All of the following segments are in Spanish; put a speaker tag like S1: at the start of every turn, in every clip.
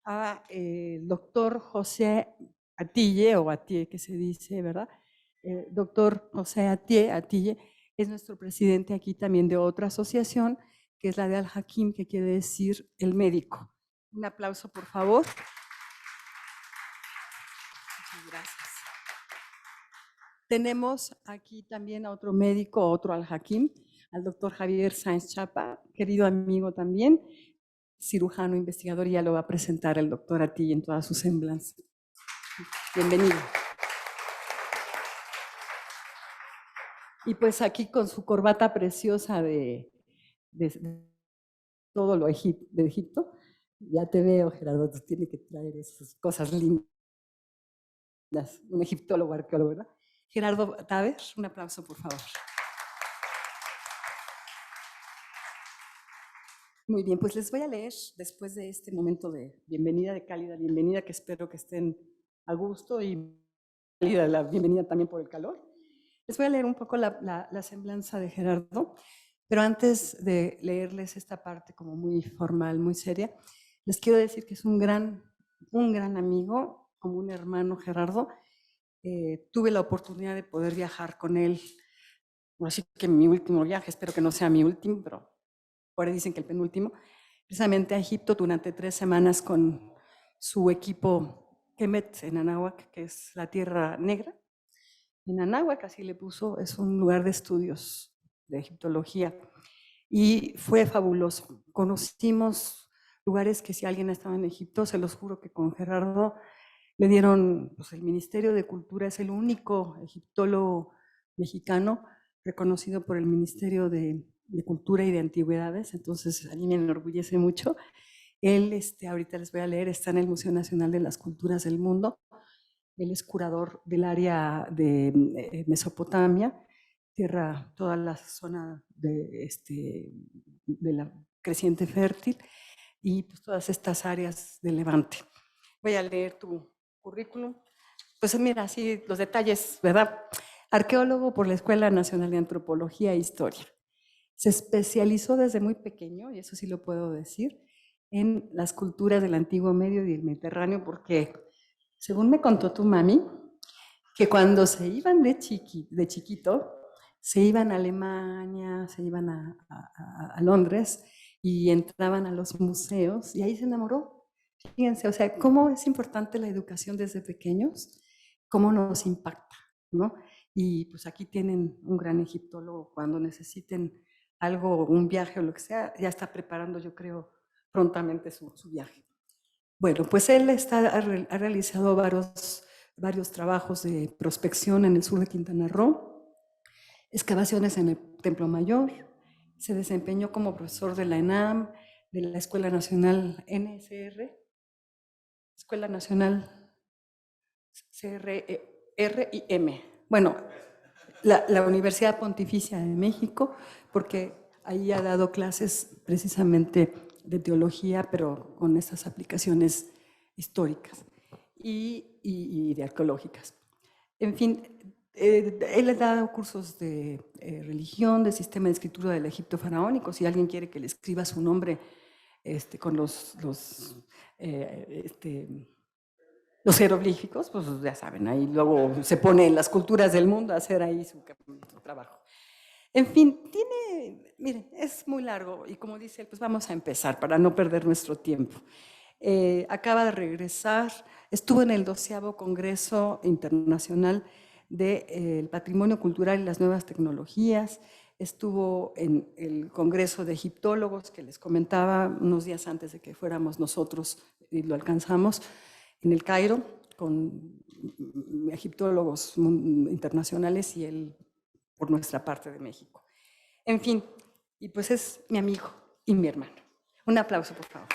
S1: al doctor José Atille, o Atille que se dice, ¿verdad? Doctor José Atille es nuestro presidente aquí también de otra asociación, que es la de Al-Hakim, que quiere decir el médico. Un aplauso, por favor. Muchas gracias. Tenemos aquí también a otro médico, otro Al-Hakim, al doctor Javier Sáenz Chapa, querido amigo también, cirujano, investigador, y ya lo va a presentar el doctor Atille en toda su semblanza. Bienvenido. Y pues aquí con su corbata preciosa de todo lo de Egipto, ya te veo, Gerardo, tú tienes que traer esas cosas lindas. Un egiptólogo, arqueólogo, ¿verdad? Gerardo Taver, un aplauso, por favor. Muy bien, pues les voy a leer después de este momento de bienvenida, de cálida bienvenida, que espero que estén a gusto, y cálida la bienvenida también por el calor. Les voy a leer un poco la semblanza de Gerardo, pero antes de leerles esta parte como muy formal, muy seria, les quiero decir que es un gran amigo, como un hermano Gerardo. Tuve la oportunidad de poder viajar con él, así que mi último viaje, espero que no sea mi último, pero por ahí dicen que el penúltimo, precisamente a Egipto durante 3 semanas con su equipo Kemet en Anáhuac, que es la Tierra Negra. En Anáhuac, así le puso, es un lugar de estudios de egiptología. Y fue fabuloso. Conocimos lugares que si alguien estaba en Egipto, se los juro que con Gerardo le dieron, pues el Ministerio de Cultura es el único egiptólogo mexicano reconocido por el Ministerio de Cultura y de Antigüedades, entonces a mí me enorgullece mucho. Él, ahorita les voy a leer, está en el Museo Nacional de las Culturas del Mundo. Él es curador del área de Mesopotamia, toda la zona de la creciente fértil, y pues todas estas áreas de Levante. Voy a leer tu currículum. Pues mira, así los detalles, ¿verdad? Arqueólogo por la Escuela Nacional de Antropología e Historia. Se especializó desde muy pequeño, y eso sí lo puedo decir, en las culturas del Antiguo Medio y del Mediterráneo, porque según me contó tu mami, que cuando se iban de chiquito, se iban a Alemania, se iban a Londres y entraban a los museos y ahí se enamoró. Fíjense, o sea, cómo es importante la educación desde pequeños, cómo nos impacta, ¿no? Y pues aquí tienen un gran egiptólogo, cuando necesiten algo, un viaje o lo que sea, ya está preparando, yo creo, prontamente su viaje. Bueno, pues él ha realizado varios trabajos de prospección en el sur de Quintana Roo, excavaciones en el Templo Mayor, se desempeñó como profesor de la ENAM, de la Escuela Nacional NSR, Escuela Nacional CRM. Bueno, la Universidad Pontificia de México, porque ahí ha dado clases precisamente de teología, pero con estas aplicaciones históricas y de arqueológicas. En fin, él ha dado cursos de religión, de sistema de escritura del Egipto faraónico. Si alguien quiere que le escriba su nombre con los jeroglíficos, pues ya saben, ahí luego se pone en las culturas del mundo a hacer ahí su trabajo. En fin, miren, es muy largo y como dice él, pues vamos a empezar para no perder nuestro tiempo. Acaba de regresar, estuvo en el 12º Congreso Internacional del Patrimonio Cultural y las Nuevas Tecnologías, estuvo en el Congreso de Egiptólogos, que les comentaba unos días antes de que fuéramos nosotros y lo alcanzamos, en el Cairo, con egiptólogos internacionales y él por nuestra parte de México. En fin, y pues es mi amigo y mi hermano. Un aplauso, por favor.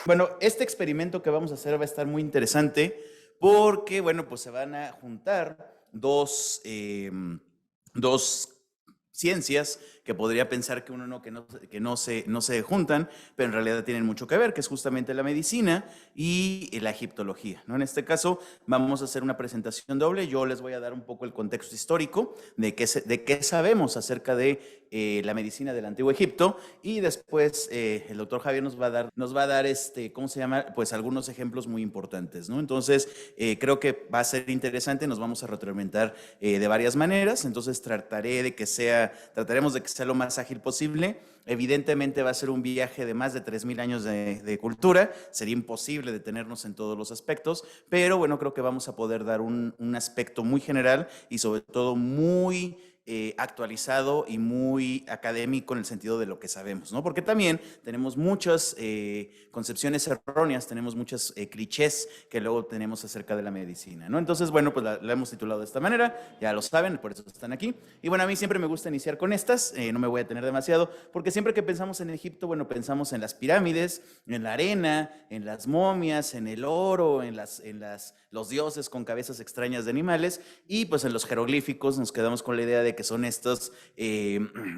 S2: Bueno, este experimento que vamos a hacer va a estar muy interesante porque, bueno, pues se van a juntar dos ciencias que podría pensar que no se juntan, pero en realidad tienen mucho que ver, que es justamente la medicina y la egiptología, ¿no? En este caso vamos a hacer una presentación doble. Yo les voy a dar un poco el contexto histórico de qué sabemos acerca de la medicina del Antiguo Egipto, y después el doctor Javier nos va a dar ¿cómo se llama? Pues algunos ejemplos muy importantes, ¿no? Entonces, creo que va a ser interesante, nos vamos a retroalimentar de varias maneras, entonces trataremos de que sea lo más ágil posible. Evidentemente va a ser un viaje de más de 3,000 años de cultura, sería imposible detenernos en todos los aspectos, pero bueno, creo que vamos a poder dar un aspecto muy general y sobre todo muy actualizado y muy académico en el sentido de lo que sabemos, ¿no? Porque también tenemos muchas concepciones erróneas, tenemos muchos clichés que luego tenemos acerca de la medicina, ¿no? Entonces, bueno, pues la hemos titulado de esta manera, ya lo saben, por eso están aquí. Y bueno, a mí siempre me gusta iniciar con estas, no me voy a tener demasiado, porque siempre que pensamos en Egipto, bueno, pensamos en las pirámides, en la arena, en las momias, en el oro, los dioses con cabezas extrañas de animales, y pues en los jeroglíficos nos quedamos con la idea de que son estos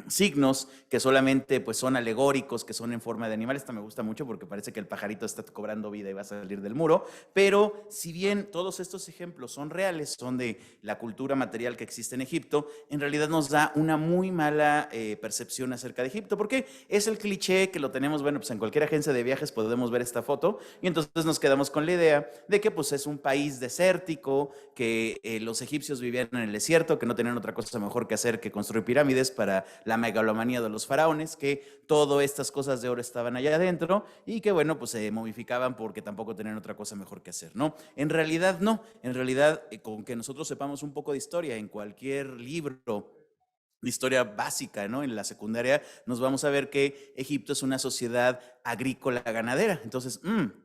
S2: signos que solamente pues son alegóricos, que son en forma de animales. Esta me gusta mucho porque parece que el pajarito está cobrando vida y va a salir del muro, pero si bien todos estos ejemplos son reales, son de la cultura material que existe en Egipto, en realidad nos da una muy mala percepción acerca de Egipto, porque es el cliché que lo tenemos, bueno, pues en cualquier agencia de viajes podemos ver esta foto, y entonces nos quedamos con la idea de que pues es un país desértico, que los egipcios vivían en el desierto, que no tenían otra cosa mejor que hacer que construir pirámides para la megalomanía de los faraones, que todas estas cosas de oro estaban allá adentro y que bueno, pues se momificaban porque tampoco tenían otra cosa mejor que hacer, ¿no? En realidad no, en realidad con que nosotros sepamos un poco de historia en cualquier libro de historia básica, ¿no? En la secundaria nos vamos a ver que Egipto es una sociedad agrícola ganadera. Entonces,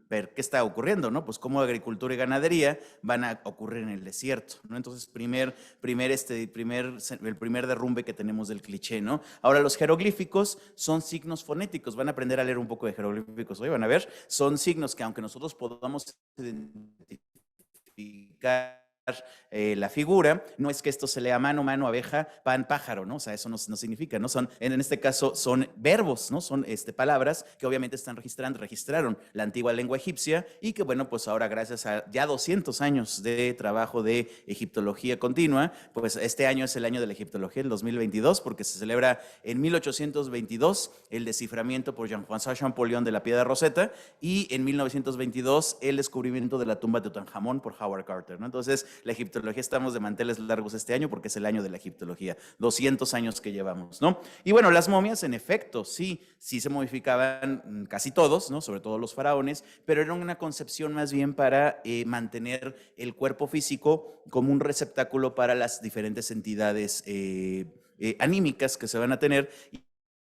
S2: ver qué está ocurriendo, ¿no? Pues cómo agricultura y ganadería van a ocurrir en el desierto, ¿no? Entonces, el primer derrumbe que tenemos del cliché, ¿no? Ahora, los jeroglíficos son signos fonéticos. Van a aprender a leer un poco de jeroglíficos hoy, van a ver. Son signos que aunque nosotros podamos identificar la figura, no es que esto se lea mano, mano, abeja, pan, pájaro, ¿no? O sea, eso no significa, ¿no? En este caso son verbos, ¿no? Son palabras que obviamente registraron la antigua lengua egipcia y que, bueno, pues ahora gracias a ya 200 años de trabajo de egiptología continua, pues este año es el año de la egiptología, el 2022, porque se celebra en 1822 el desciframiento por Jean-François Champollion de la piedra Rosetta y en 1922 el descubrimiento de la tumba de Tutankamón por Howard Carter, ¿no? Entonces, la egiptología estamos de manteles largos este año porque es el año de la egiptología, 200 años que llevamos, ¿no? Y bueno, las momias en efecto sí se momificaban casi todos, ¿no? Sobre todo los faraones, pero era una concepción más bien para mantener el cuerpo físico como un receptáculo para las diferentes entidades anímicas que se van a tener.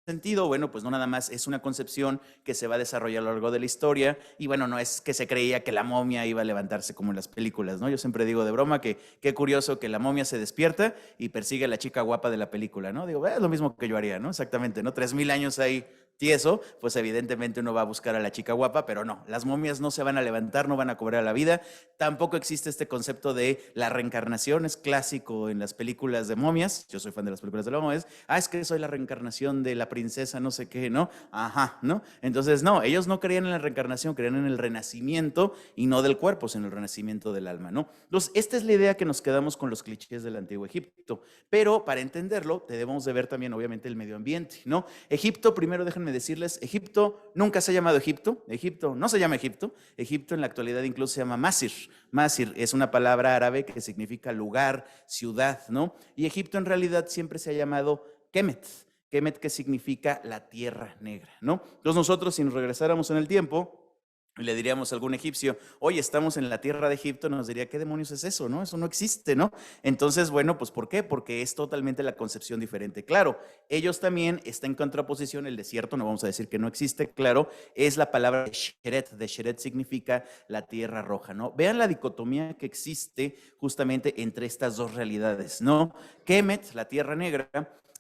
S2: Sentido, bueno, pues no nada más es una concepción que se va a desarrollar a lo largo de la historia y bueno, no es que se creía que la momia iba a levantarse como en las películas, ¿no? Yo siempre digo de broma que qué curioso que la momia se despierta y persigue a la chica guapa de la película, ¿no? Digo, es lo mismo que yo haría, ¿no? Exactamente, ¿no? 3,000 años ahí tieso, pues evidentemente uno va a buscar a la chica guapa, pero no, las momias no se van a levantar, no van a cobrar la vida, tampoco existe este concepto de la reencarnación, es clásico en las películas de momias, yo soy fan de las películas de las momias, es que soy la reencarnación de la princesa no sé qué, ¿no? Ajá, ¿no? Entonces, no, ellos no creían en la reencarnación, creían en el renacimiento y no del cuerpo, sino el renacimiento del alma, ¿no? Entonces, esta es la idea que nos quedamos con los clichés del Antiguo Egipto, pero para entenderlo debemos de ver también, obviamente, el medio ambiente, ¿no? Egipto, primero déjenme decirles, Egipto nunca se ha llamado Egipto, Egipto no se llama Egipto, Egipto en la actualidad incluso se llama Masir, Masir es una palabra árabe que significa lugar, ciudad, ¿no? Y Egipto en realidad siempre se ha llamado Kemet, Kemet que significa la tierra negra, ¿no? Entonces nosotros si nos regresáramos en el tiempo, le diríamos a algún egipcio, oye, estamos en la tierra de Egipto, nos diría, ¿qué demonios es eso? ¿No? Eso no existe, ¿no? Entonces, bueno, pues ¿por qué? Porque es totalmente la concepción diferente. Claro, ellos también está en contraposición, el desierto, no vamos a decir que no existe, claro, es la palabra de Sheret significa la tierra roja, ¿no? Vean la dicotomía que existe justamente entre estas dos realidades, ¿no? Kemet, la tierra negra,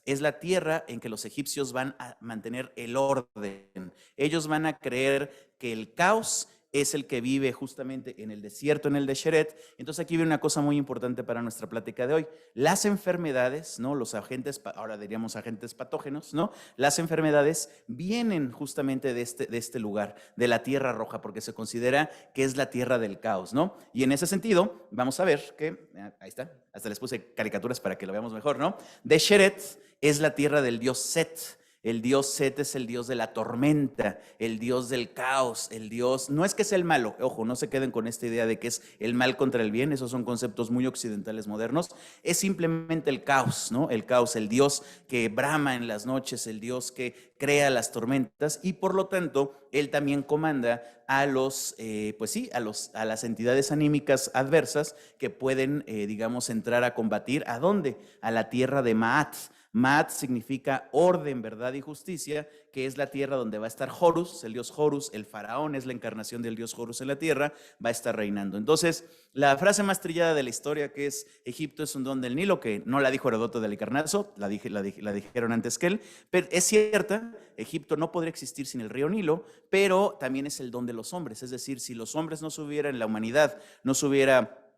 S2: es la tierra en que los egipcios van a mantener el orden. Ellos van a creer que el caos es el que vive justamente en el desierto, en el Desheret. Entonces aquí viene una cosa muy importante para nuestra plática de hoy. Las enfermedades, ¿no? Los agentes, ahora diríamos agentes patógenos, ¿no? Las enfermedades vienen justamente de este lugar, de la tierra roja, porque se considera que es la tierra del caos, ¿no? Y en ese sentido, vamos a ver que, ahí está, hasta les puse caricaturas para que lo veamos mejor, ¿no? Desheret es la tierra del dios Set. El dios Set es el dios de la tormenta, el dios del caos, el dios, no es que sea el malo, ojo, no se queden con esta idea de que es el mal contra el bien, esos son conceptos muy occidentales modernos, es simplemente el caos, ¿no? El caos, el dios que brama en las noches, el dios que crea las tormentas y por lo tanto él también comanda a los, pues sí, a las entidades anímicas adversas que pueden, digamos, entrar a combatir, ¿a dónde? A la tierra de Maat. Maat significa orden, verdad y justicia, que es la tierra donde va a estar Horus, el dios Horus, el faraón es la encarnación del dios Horus en la tierra, va a estar reinando. Entonces, la frase más trillada de la historia que es Egipto es un don del Nilo, que no la dijo Herodoto de Halicarnaso, la dijeron antes que él, pero es cierta, Egipto no podría existir sin el río Nilo, pero también es el don de los hombres, es decir, si los hombres no se hubieran, la humanidad no se hubiera,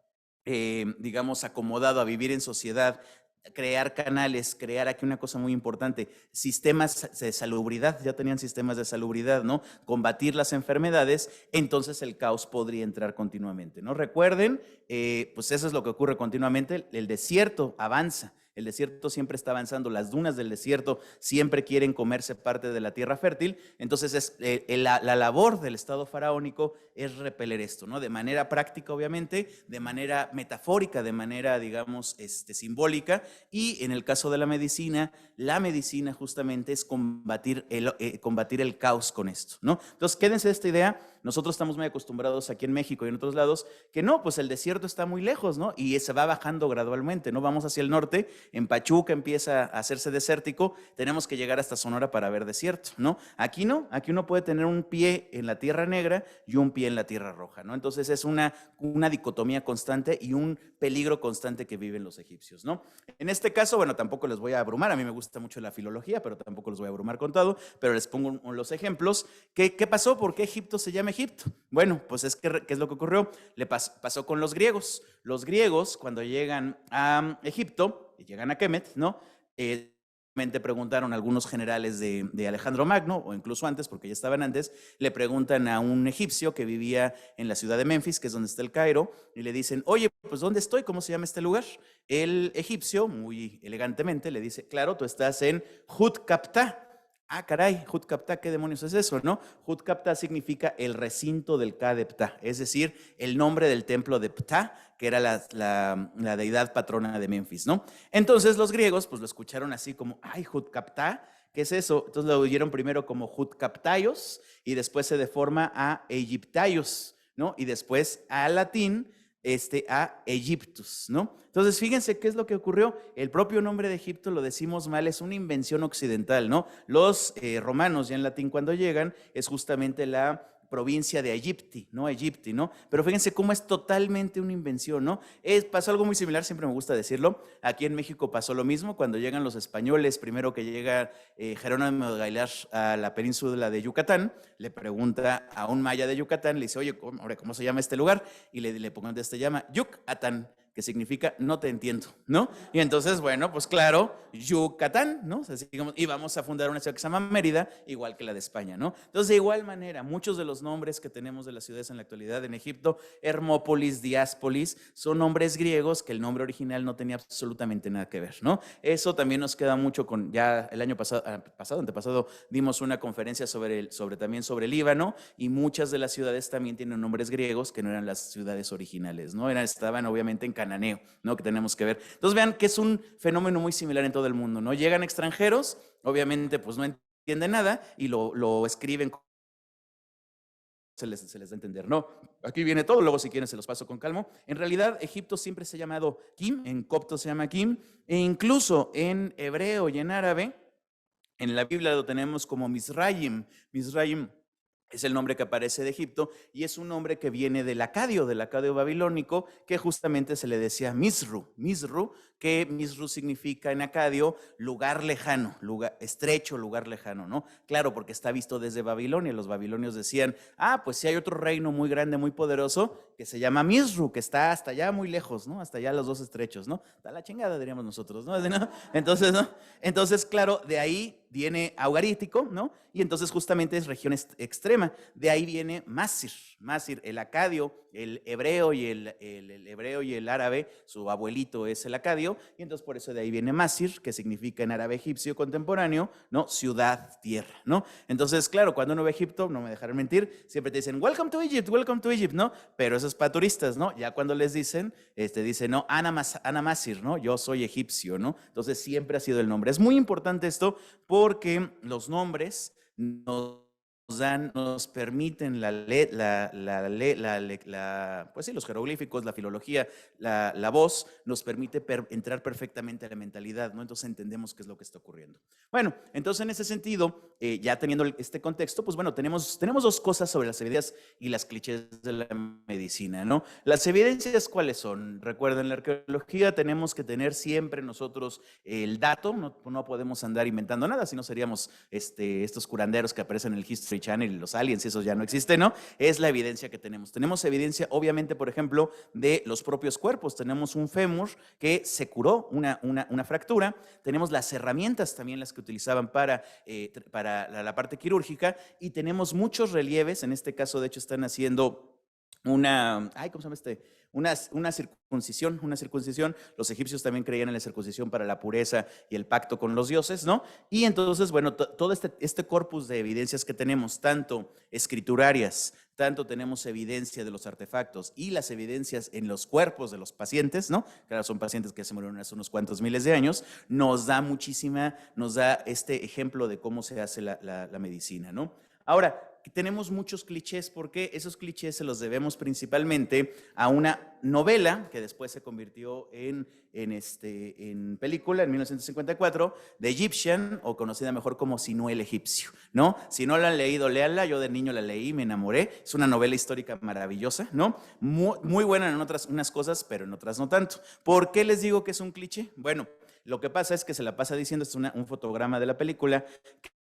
S2: digamos, acomodado a vivir en sociedad, crear canales, crear aquí una cosa muy importante, sistemas de salubridad, ya tenían sistemas de salubridad, ¿no? Combatir las enfermedades, entonces el caos podría entrar continuamente, ¿no? Recuerden, pues eso es lo que ocurre continuamente, el desierto avanza. El desierto siempre está avanzando, las dunas del desierto siempre quieren comerse parte de la tierra fértil, entonces la labor del Estado faraónico es repeler esto, ¿no? De manera práctica, obviamente, de manera metafórica, de manera, digamos, simbólica, y en el caso de la medicina justamente es combatir el caos con esto, ¿no? Entonces, quédense de esta idea. Nosotros estamos muy acostumbrados aquí en México y en otros lados que no, pues el desierto está muy lejos, ¿no? Y se va bajando gradualmente, ¿no? Vamos hacia el norte, en Pachuca empieza a hacerse desértico, tenemos que llegar hasta Sonora para ver desierto, ¿no? Aquí no, aquí uno puede tener un pie en la Tierra Negra y un pie en la Tierra Roja, ¿no? Entonces es una dicotomía constante y un peligro constante que viven los egipcios, ¿no? En este caso, bueno, tampoco les voy a abrumar, a mí me gusta mucho la filología, pero tampoco los voy a abrumar con todo, pero les pongo los ejemplos. ¿Qué pasó? ¿Por qué Egipto se llama Egipto? Bueno, pues ¿qué es lo que ocurrió? Le pasó con los griegos. Los griegos, cuando llegan a Egipto, llegan a Kemet, ¿no? Preguntaron a algunos generales de Alejandro Magno, o incluso antes, porque ya estaban antes, le preguntan a un egipcio que vivía en la ciudad de Memphis, que es donde está el Cairo, y le dicen, oye, pues ¿dónde estoy? ¿Cómo se llama este lugar? El egipcio, muy elegantemente, le dice, claro, tú estás en Hutkaptá. Ah, caray, Hutkaptá, ¿qué demonios es eso, no? Hutkaptá significa el recinto del Ka de Ptah, es decir, el nombre del templo de Ptah, que era la deidad patrona de Memphis, ¿no? Entonces los griegos, pues lo escucharon así como, ay, Hutkaptá, ¿qué es eso? Entonces lo oyeron primero como Hutkaptaios y después se deforma a Egyptaios, ¿no? Y después a latín, a Egyptus, ¿no? Entonces, fíjense qué es lo que ocurrió. El propio nombre de Egipto, lo decimos mal, es una invención occidental, ¿no? Los romanos, ya en latín cuando llegan, es justamente la provincia de Egipti, ¿no? Pero fíjense cómo es totalmente una invención, ¿no? Pasó algo muy similar, siempre me gusta decirlo. Aquí en México pasó lo mismo cuando llegan los españoles, primero que llega Jerónimo de Gailar a la península de Yucatán, le pregunta a un maya de Yucatán, le dice, oye, ¿cómo se llama este lugar? Y le pongan, se llama Yucatán, que significa no te entiendo, ¿no? Y entonces, bueno, pues claro, Yucatán, ¿no? O sea, digamos, y vamos a fundar una ciudad que se llama Mérida, igual que la de España, ¿no? Entonces, de igual manera, muchos de los nombres que tenemos de las ciudades en la actualidad en Egipto, Hermópolis, Diápolis, son nombres griegos que el nombre original no tenía absolutamente nada que ver, ¿no? Eso también nos queda mucho con, ya el año antepasado, dimos una conferencia sobre el Líbano, y muchas de las ciudades también tienen nombres griegos que no eran las ciudades originales, ¿no? Estaban obviamente en cananeo, ¿no? Que tenemos que ver. Entonces vean que es un fenómeno muy similar en todo el mundo, ¿no? Llegan extranjeros, obviamente pues no entienden nada y lo escriben, se les da a entender, ¿no? Aquí viene todo, luego si quieren se los paso con calma. En realidad Egipto siempre se ha llamado Kim, en copto se llama Kim, e incluso en hebreo y en árabe, en la Biblia lo tenemos como Misraim. Misraim es el nombre que aparece de Egipto y es un nombre que viene del acadio babilónico, que justamente se le decía Misru, que Misru significa en acadio lugar lejano, estrecho lugar lejano, ¿no? Claro, porque está visto desde Babilonia. Los babilonios decían, pues sí hay otro reino muy grande, muy poderoso, que se llama Misru, que está hasta allá muy lejos, ¿no? Hasta allá los dos estrechos, ¿no? Está la chingada, diríamos nosotros, ¿no? Entonces, claro, de ahí viene augarítico, ¿no? Y entonces justamente es región extrema. De ahí viene Masir, el acadio, el hebreo y el hebreo y el árabe, su abuelito es el acadio, y entonces por eso de ahí viene Masir, que significa en árabe egipcio contemporáneo, ¿no? Ciudad, tierra, ¿no? Entonces, claro, cuando uno ve Egipto, no me dejarán mentir, siempre te dicen, welcome to Egypt, ¿no? Pero eso es para turistas, ¿no? Ya cuando les dicen, dicen, no, Ana Masir, ¿no? Yo soy egipcio, ¿no? Entonces siempre ha sido el nombre. Es muy importante esto porque los nombres nos permiten pues sí, los jeroglíficos, la filología, la voz, nos permite entrar perfectamente a la mentalidad, ¿no? Entonces entendemos qué es lo que está ocurriendo. Bueno, entonces en ese sentido, ya teniendo este contexto, pues bueno, tenemos dos cosas sobre las evidencias y las clichés de la medicina, ¿no? Las evidencias, ¿cuáles son? Recuerden, en la arqueología tenemos que tener siempre nosotros el dato, no podemos andar inventando nada, si no seríamos estos curanderos que aparecen en el History Channel y los aliens, esos ya no existen, ¿no? Es la evidencia que tenemos. Tenemos evidencia, obviamente, por ejemplo, de los propios cuerpos. Tenemos un fémur que se curó una fractura. Tenemos las herramientas también las que utilizaban para la parte quirúrgica y tenemos muchos relieves. En este caso, de hecho, están haciendo ¿cómo se llama una circuncisión. Los egipcios también creían en la circuncisión para la pureza y el pacto con los dioses, ¿no? Y entonces, bueno, todo este corpus de evidencias que tenemos, tanto escriturarias, tanto tenemos evidencia de los artefactos y las evidencias en los cuerpos de los pacientes, ¿no? Claro, son pacientes que se murieron hace unos cuantos miles de años, nos da este ejemplo de cómo se hace la medicina, ¿no? Ahora, tenemos muchos clichés porque esos clichés se los debemos principalmente a una novela que después se convirtió en película en 1954, The Egyptian, o conocida mejor como Sinué el egipcio, ¿no? Si no la han leído, léanla. Yo de niño la leí, me enamoré. Es una novela histórica maravillosa, ¿no? Muy buena en unas cosas, pero en otras no tanto. ¿Por qué les digo que es un cliché? Bueno, lo que pasa es que se la pasa diciendo, es un fotograma de la película,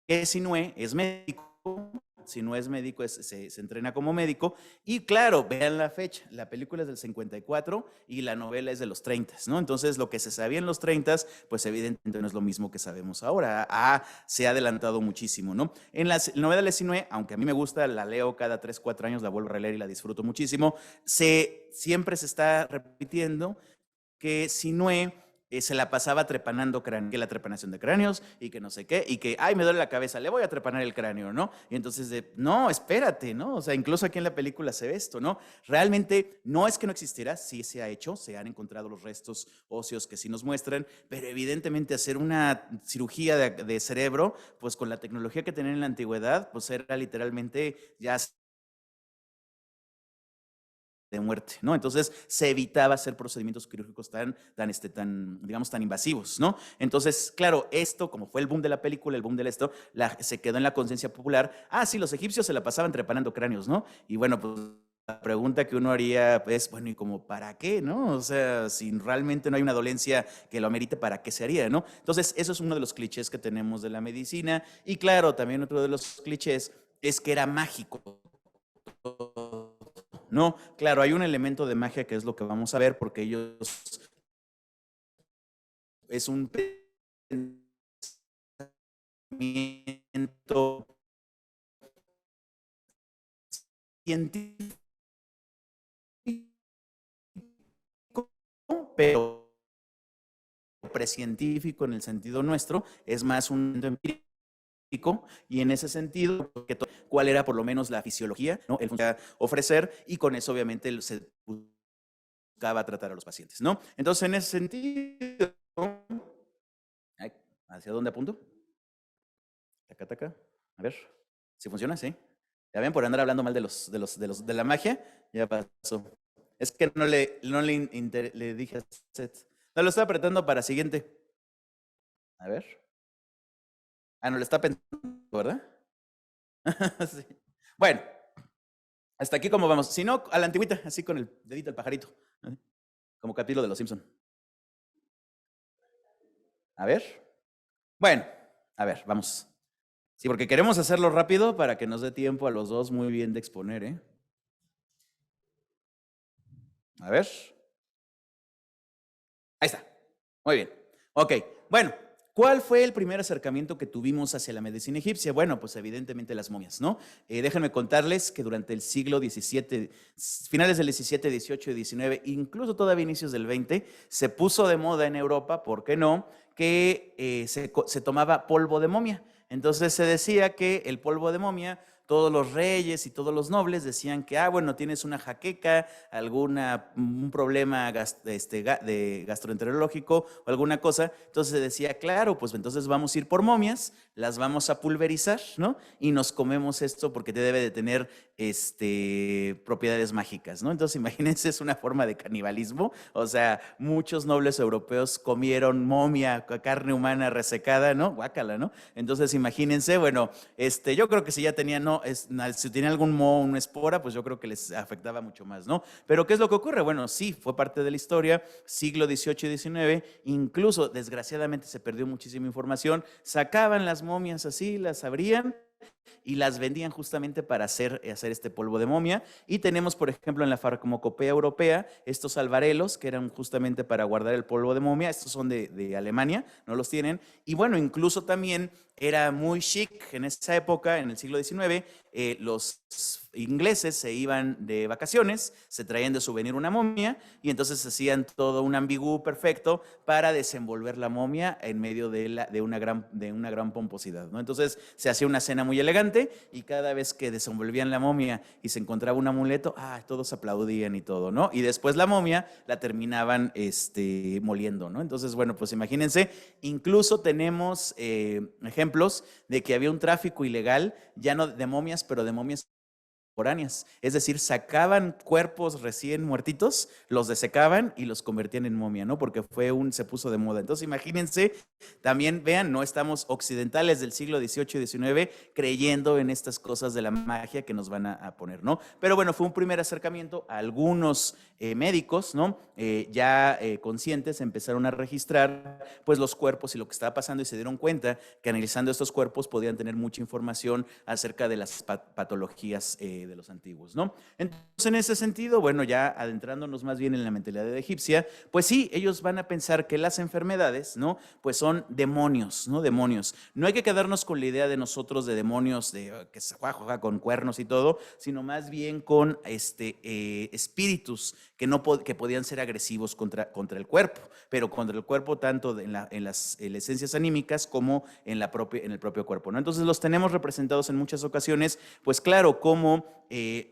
S2: que Sinué es médico. Si no es médico, se entrena como médico. Y claro, vean la fecha, la película es del 54 y la novela es de los 30, ¿no? Entonces, lo que se sabía en los 30, pues evidentemente no es lo mismo que sabemos ahora. Se ha adelantado muchísimo, ¿no? En la novela de Sinué, aunque a mí me gusta, la leo cada 3, 4 años, la vuelvo a releer y la disfruto muchísimo, siempre se está repitiendo que Sinué se la pasaba trepanando cráneos, que la trepanación de cráneos y que no sé qué, y que, ay, me duele la cabeza, le voy a trepanar el cráneo, ¿no? Y entonces, no, espérate, ¿no? O sea, incluso aquí en la película se ve esto, ¿no? Realmente no es que no existiera, sí se ha hecho, se han encontrado los restos óseos que sí nos muestran, pero evidentemente hacer una cirugía de cerebro, pues con la tecnología que tenían en la antigüedad, pues era literalmente ya de muerte, ¿no? Entonces se evitaba hacer procedimientos quirúrgicos tan, digamos, tan invasivos, ¿no? Entonces, claro, esto, como fue el boom de la película, el boom del se quedó en la conciencia popular. Sí, los egipcios se la pasaban trepanando cráneos, ¿no? Y bueno, pues la pregunta que uno haría es, bueno, ¿y como para qué, no? O sea, si realmente no hay una dolencia que lo amerite, ¿para qué se haría, no? Entonces, eso es uno de los clichés que tenemos de la medicina. Y claro, también otro de los clichés es que era mágico. No, claro, hay un elemento de magia que es lo que vamos a ver, porque es un pensamiento científico, pero precientífico en el sentido nuestro, es más un empírico, y en ese sentido, cuál era por lo menos la fisiología, ¿no? El ofrecer, y con eso obviamente se buscaba tratar a los pacientes, ¿no? Entonces, en ese sentido, ¿hacia dónde apunto? Taca, taca. A ver, si funciona, sí. Ya ven, por andar hablando mal de la magia, ya pasó. Es que no le dije a Seth. No, lo estaba apretando para siguiente. A ver. No lo está pensando, ¿verdad? Sí. Bueno, hasta aquí como vamos. Si no, a la antigüita, así con el dedito al pajarito. Como capítulo de los Simpson. A ver. Bueno, a ver, vamos. Sí, porque queremos hacerlo rápido para que nos dé tiempo a los dos muy bien de exponer, ¿eh? A ver. Ahí está. Muy bien. Ok. Bueno, ¿Cuál fue el primer acercamiento que tuvimos hacia la medicina egipcia? Bueno, pues evidentemente las momias, ¿no? Déjenme contarles que durante el siglo XVII, finales del XVII, XVIII y XIX, incluso todavía inicios del XX, se puso de moda en Europa, ¿por qué no?, que se tomaba polvo de momia. Entonces se decía que el polvo de momia, todos los reyes y todos los nobles decían que, bueno, tienes una jaqueca, un problema de gastroenterológico o alguna cosa. Entonces se decía, claro, pues entonces vamos a ir por momias, las vamos a pulverizar, ¿no? Y nos comemos esto porque te debe de tener propiedades mágicas, ¿no? Entonces imagínense, es una forma de canibalismo. O sea, muchos nobles europeos comieron momia, carne humana resecada, ¿no? Guácala, ¿no? Entonces imagínense, bueno, yo creo que si ya tenían, no, si tenía algún moho, una espora, pues yo creo que les afectaba mucho más, ¿no? Pero ¿qué es lo que ocurre? Bueno, sí, fue parte de la historia, siglo XVIII y XIX, incluso desgraciadamente se perdió muchísima información, sacaban las momias así, las abrían y las vendían justamente para hacer este polvo de momia. Y tenemos, por ejemplo, en la farmacopea europea, estos alvarelos que eran justamente para guardar el polvo de momia. Estos son de Alemania, no los tienen. Y bueno, incluso también era muy chic en esa época, en el siglo XIX, los ingleses se iban de vacaciones, se traían de souvenir una momia y entonces hacían todo un ambigú perfecto para desenvolver la momia en medio de una gran pomposidad, ¿no? Entonces se hacía una cena muy elegante y cada vez que desenvolvían la momia y se encontraba un amuleto, todos aplaudían y todo, ¿no? Y después la momia la terminaban moliendo, ¿no? Entonces, bueno, pues imagínense, incluso tenemos ejemplos de que había un tráfico ilegal, ya no de momias, pero de momias contemporáneas. Es decir, sacaban cuerpos recién muertitos, los desecaban y los convertían en momia, ¿no? Porque se puso de moda. Entonces, imagínense, también vean, no estamos occidentales del siglo XVIII y XIX creyendo en estas cosas de la magia que nos van a poner, ¿no? Pero bueno, fue un primer acercamiento a algunos médicos, ¿no? Ya conscientes, empezaron a registrar pues los cuerpos y lo que estaba pasando y se dieron cuenta que analizando estos cuerpos podían tener mucha información acerca de las patologías de los antiguos, ¿no? Entonces, en ese sentido, bueno, ya adentrándonos más bien en la mentalidad egipcia, pues sí, ellos van a pensar que las enfermedades, ¿no? Pues son demonios, ¿no? Demonios. No hay que quedarnos con la idea de nosotros de demonios que se juega con cuernos y todo, sino más bien con espíritus que podían ser agresivos contra el cuerpo, pero contra el cuerpo tanto en las esencias anímicas como en el propio cuerpo, ¿no? Entonces los tenemos representados en muchas ocasiones, pues claro, como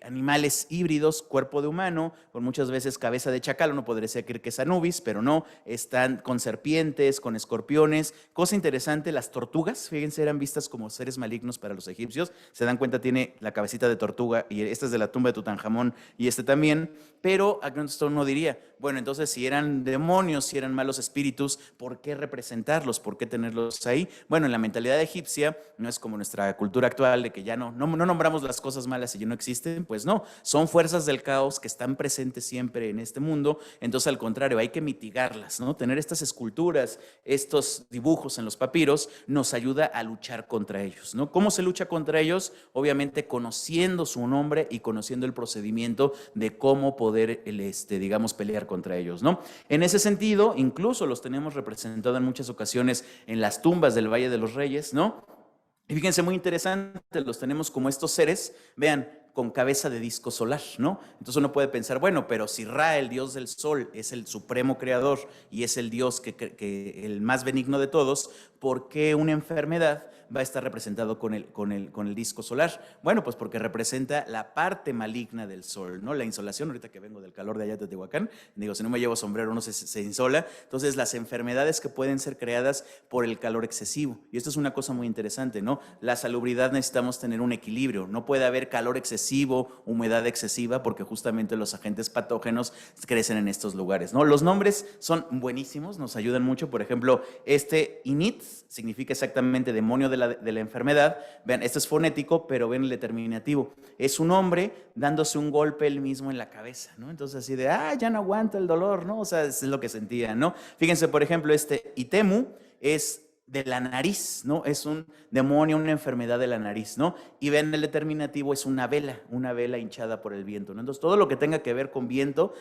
S2: animales híbridos, cuerpo de humano, con muchas veces cabeza de chacal. Uno podría decir que es Anubis, pero no, están con serpientes, con escorpiones. Cosa interesante, las tortugas, fíjense, eran vistas como seres malignos para los egipcios. Se dan cuenta, tiene la cabecita de tortuga y esta es de la tumba de Tutankamón y también, pero esto uno diría, bueno, entonces si eran demonios, si eran malos espíritus, ¿por qué representarlos? ¿Por qué tenerlos ahí? Bueno, en la mentalidad egipcia no es como nuestra cultura actual de que ya no nombramos las cosas malas y ya no existen. Pues no, son fuerzas del caos que están presentes siempre en este mundo. Entonces, al contrario, hay que mitigarlas, ¿no? Tener estas esculturas, estos dibujos en los papiros nos ayuda a luchar contra ellos, ¿no? ¿Cómo se lucha contra ellos? Obviamente conociendo su nombre y conociendo el procedimiento de cómo poder, digamos, pelear contra ellos, ¿no? En ese sentido, incluso los tenemos representados en muchas ocasiones en las tumbas del Valle de los Reyes, ¿no? Y fíjense, muy interesante, los tenemos como estos seres, vean, con cabeza de disco solar, ¿no? Entonces uno puede pensar, bueno, pero si Ra, el dios del sol, es el supremo creador y es el dios el más benigno de todos, ¿por qué una enfermedad va a estar representado con el disco solar? Bueno, pues porque representa la parte maligna del sol, ¿no? La insolación, ahorita que vengo del calor de allá de Teotihuacán, digo, si no me llevo sombrero uno se insola. Entonces, las enfermedades que pueden ser creadas por el calor excesivo. Y esto es una cosa muy interesante, ¿no? La salubridad, necesitamos tener un equilibrio. No puede haber calor excesivo, humedad excesiva, porque justamente los agentes patógenos crecen en estos lugares, ¿no? Los nombres son buenísimos, nos ayudan mucho. Por ejemplo, Init significa exactamente demonio de la enfermedad. Vean, esto es fonético, pero ven el determinativo. Es un hombre dándose un golpe él mismo en la cabeza, ¿no? Entonces así de, ya no aguanto el dolor, ¿no? O sea, es lo que sentía, ¿no? Fíjense, por ejemplo, Itemu es de la nariz, ¿no? Es un demonio, una enfermedad de la nariz, ¿no? Y ven, el determinativo es una vela hinchada por el viento, ¿no? Entonces, todo lo que tenga que ver con viento,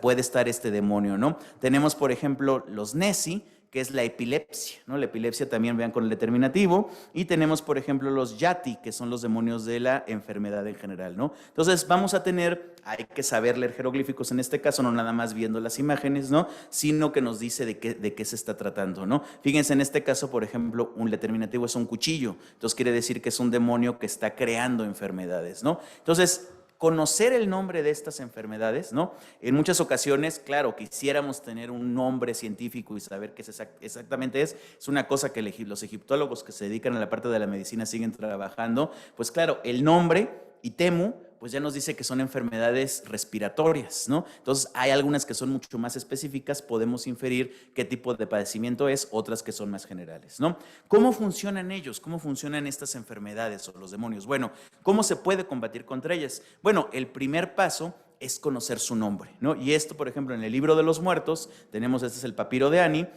S2: puede estar este demonio, ¿no? Tenemos, por ejemplo, los Nesi, que es la epilepsia, ¿no? La epilepsia también vean con el determinativo. Y tenemos, por ejemplo, los yati, que son los demonios de la enfermedad en general, ¿no? Entonces vamos a tener, hay que saber leer jeroglíficos en este caso, no nada más viendo las imágenes, ¿no? Sino que nos dice de qué se está tratando, ¿no? Fíjense, en este caso, por ejemplo, un determinativo es un cuchillo, entonces quiere decir que es un demonio que está creando enfermedades, ¿no? Entonces, conocer el nombre de estas enfermedades, ¿no? En muchas ocasiones, claro, quisiéramos tener un nombre científico y saber qué exactamente es una cosa que los egiptólogos que se dedican a la parte de la medicina siguen trabajando. Pues claro, el nombre, Itemu, pues ya nos dice que son enfermedades respiratorias, ¿no? Entonces hay algunas que son mucho más específicas, podemos inferir qué tipo de padecimiento es, otras que son más generales, ¿no? ¿Cómo funcionan ellos? ¿Cómo funcionan estas enfermedades o los demonios? Bueno, ¿cómo se puede combatir contra ellas? Bueno, el primer paso es conocer su nombre, ¿no? Y esto, por ejemplo, en el libro de los muertos, tenemos, este es el papiro de Ani,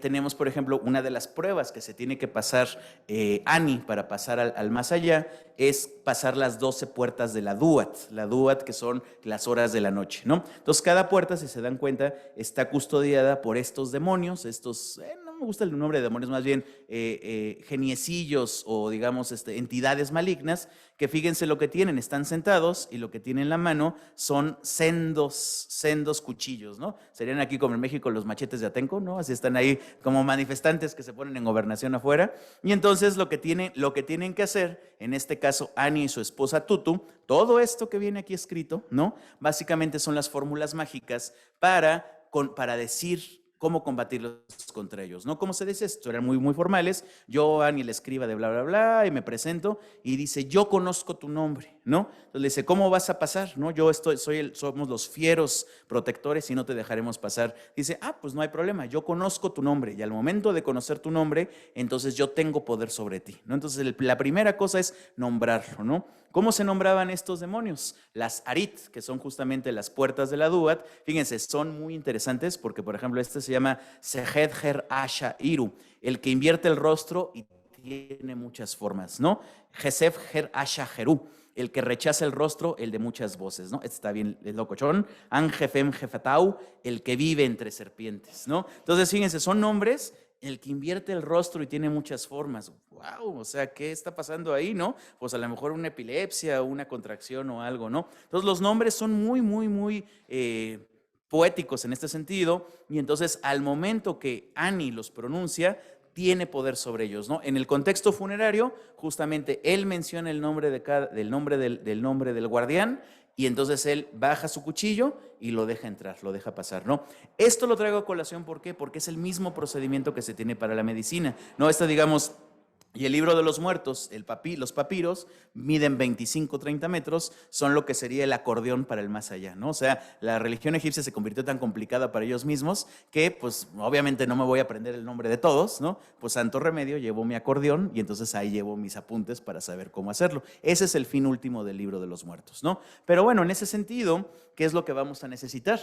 S2: tenemos, por ejemplo, una de las pruebas que se tiene que pasar Ani para pasar al más allá, es pasar las 12 puertas de la Duat, que son las horas de la noche, ¿no? Entonces, cada puerta, si se dan cuenta, está custodiada por estos demonios, no me gusta el nombre de demonios, más bien geniecillos o, digamos, entidades malignas, que fíjense lo que tienen, están sentados y lo que tienen en la mano son sendos cuchillos, ¿no? Serían aquí como en México los machetes de Atenco, ¿no? Así están ahí como manifestantes que se ponen en gobernación afuera. Y entonces lo que tienen que hacer, en este caso Ani y su esposa Tutu, todo esto que viene aquí escrito, ¿no? Básicamente son las fórmulas mágicas para decir cómo combatirlos contra ellos, ¿no? ¿Cómo se dice esto? Eran muy formales. Yo, Ani, le escriba de bla, bla, bla, y me presento, y dice, yo conozco tu nombre, ¿no? Entonces le dice, ¿cómo vas a pasar? ¿No? Somos los fieros protectores y no te dejaremos pasar. Dice, pues no hay problema, yo conozco tu nombre, y al momento de conocer tu nombre, entonces yo tengo poder sobre ti, ¿no? Entonces la primera cosa es nombrarlo, ¿no? ¿Cómo se nombraban estos demonios? Las Arit, que son justamente las puertas de la Duat. Fíjense, son muy interesantes porque, por ejemplo, este se llama Sejedher Asha Iru, el que invierte el rostro y tiene muchas formas, ¿no? Jesefher Asha Jeru, el que rechaza el rostro, el de muchas voces, ¿no? Este está bien, es locochón. Anjefem Jefetau, el que vive entre serpientes, ¿no? Entonces, fíjense, son nombres, el que invierte el rostro y tiene muchas formas. ¡Wow! O sea, ¿qué está pasando ahí, no? Pues a lo mejor una epilepsia o una contracción o algo, ¿no? Entonces, los nombres son muy poéticos en este sentido, y entonces al momento que Ani los pronuncia, tiene poder sobre ellos, ¿no? En el contexto funerario, justamente él menciona el nombre del nombre del guardián, y entonces él baja su cuchillo y lo deja entrar, lo deja pasar, ¿no? Esto lo traigo a colación, ¿por qué? Porque es el mismo procedimiento que se tiene para la medicina, ¿no? Digamos, y el libro de los muertos, los papiros, miden 25-30 metros, son lo que sería el acordeón para el más allá, ¿no? O sea, la religión egipcia se convirtió tan complicada para ellos mismos que, pues, obviamente no me voy a aprender el nombre de todos, ¿no? Pues santo remedio, llevo mi acordeón y entonces ahí llevo mis apuntes para saber cómo hacerlo. Ese es el fin último del libro de los muertos, ¿no? Pero bueno, en ese sentido, ¿qué es lo que vamos a necesitar?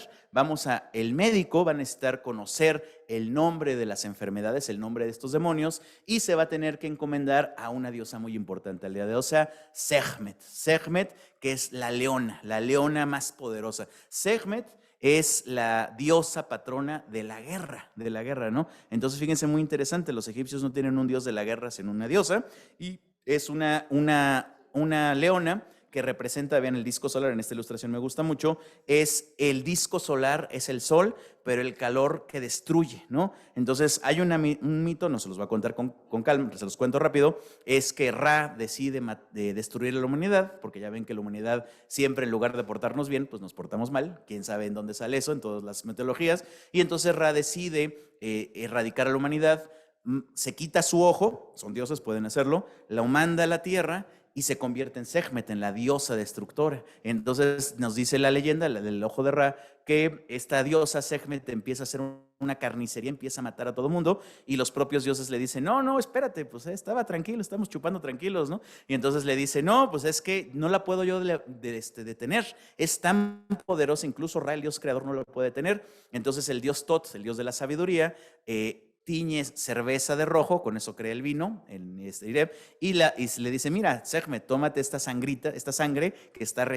S2: El médico va a necesitar conocer el nombre de las enfermedades, el nombre de estos demonios, y se va a tener que encomendar a una diosa muy importante al día de hoy, o sea, Sekhmet, que es la leona más poderosa. Sekhmet es la diosa patrona de la guerra, ¿no? Entonces, fíjense, muy interesante, los egipcios no tienen un dios de la guerra, sino una diosa, y es una leona que representa, vean el disco solar, en esta ilustración me gusta mucho, es el disco solar, es el sol, pero el calor que destruye, ¿no? Entonces hay un mito, no se los voy a contar con calma, se los cuento rápido, es que Ra decide destruir a la humanidad, porque ya ven que la humanidad siempre, en lugar de portarnos bien, pues nos portamos mal, quién sabe en dónde sale eso, en todas las mitologías, y entonces Ra decide erradicar a la humanidad, se quita su ojo, son dioses, pueden hacerlo, la manda a la tierra y se convierte en Sekhmet, en la diosa destructora. Entonces nos dice la leyenda del ojo de Ra que esta diosa Sekhmet empieza a hacer una carnicería, empieza a matar a todo mundo, y los propios dioses le dicen, no, espérate, pues estaba tranquilo, estamos chupando tranquilos, ¿no? Y entonces le dice, no, pues es que no la puedo yo detener, es tan poderosa, incluso Ra, el dios creador, no lo puede detener. Entonces el dios Tot, el dios de la sabiduría, tiñe cerveza de rojo, con eso crea el vino, y le dice, mira, Sekhmet, tómate esta sangrita, esta sangre que está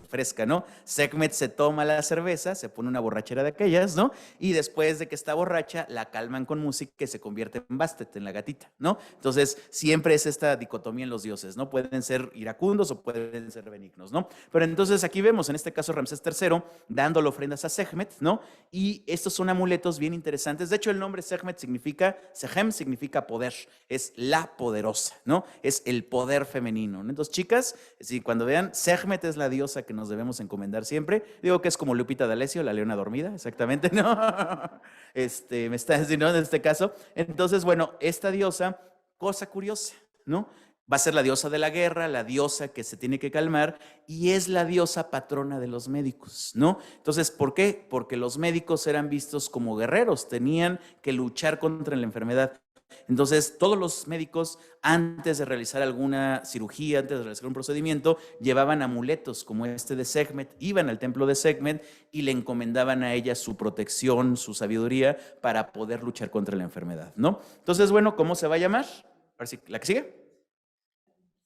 S2: fresca, ¿no? Sekhmet se toma la cerveza, se pone una borrachera de aquellas, ¿no? Y después de que está borracha, la calman con música que se convierte en Bastet, en la gatita, ¿no? Entonces, siempre es esta dicotomía en los dioses, ¿no? Pueden ser iracundos o pueden ser benignos, ¿no? Pero entonces aquí vemos, en este caso, Ramsés III, dándole ofrendas a Sekhmet, ¿no? Y estos son amuletos bien interesantes. De hecho, el nombre Sekhmet Sehem significa poder, es la poderosa, ¿no? Es el poder femenino, ¿no? Entonces, chicas, si cuando vean, Sekhmet es la diosa que nos debemos encomendar siempre. Digo que es como Lupita D'Alessio, la leona dormida, exactamente, ¿no? Me está diciendo en este caso. Entonces, bueno, esta diosa, cosa curiosa, ¿no? Va a ser la diosa de la guerra, la diosa que se tiene que calmar, y es la diosa patrona de los médicos, ¿no? Entonces, ¿por qué? Porque los médicos eran vistos como guerreros, tenían que luchar contra la enfermedad. Entonces, todos los médicos, antes de realizar alguna cirugía, antes de realizar un procedimiento, llevaban amuletos como este de Sekhmet, iban al templo de Sekhmet y le encomendaban a ella su protección, su sabiduría para poder luchar contra la enfermedad, ¿no? Entonces, bueno, ¿cómo se va a llamar? A ver si la que sigue.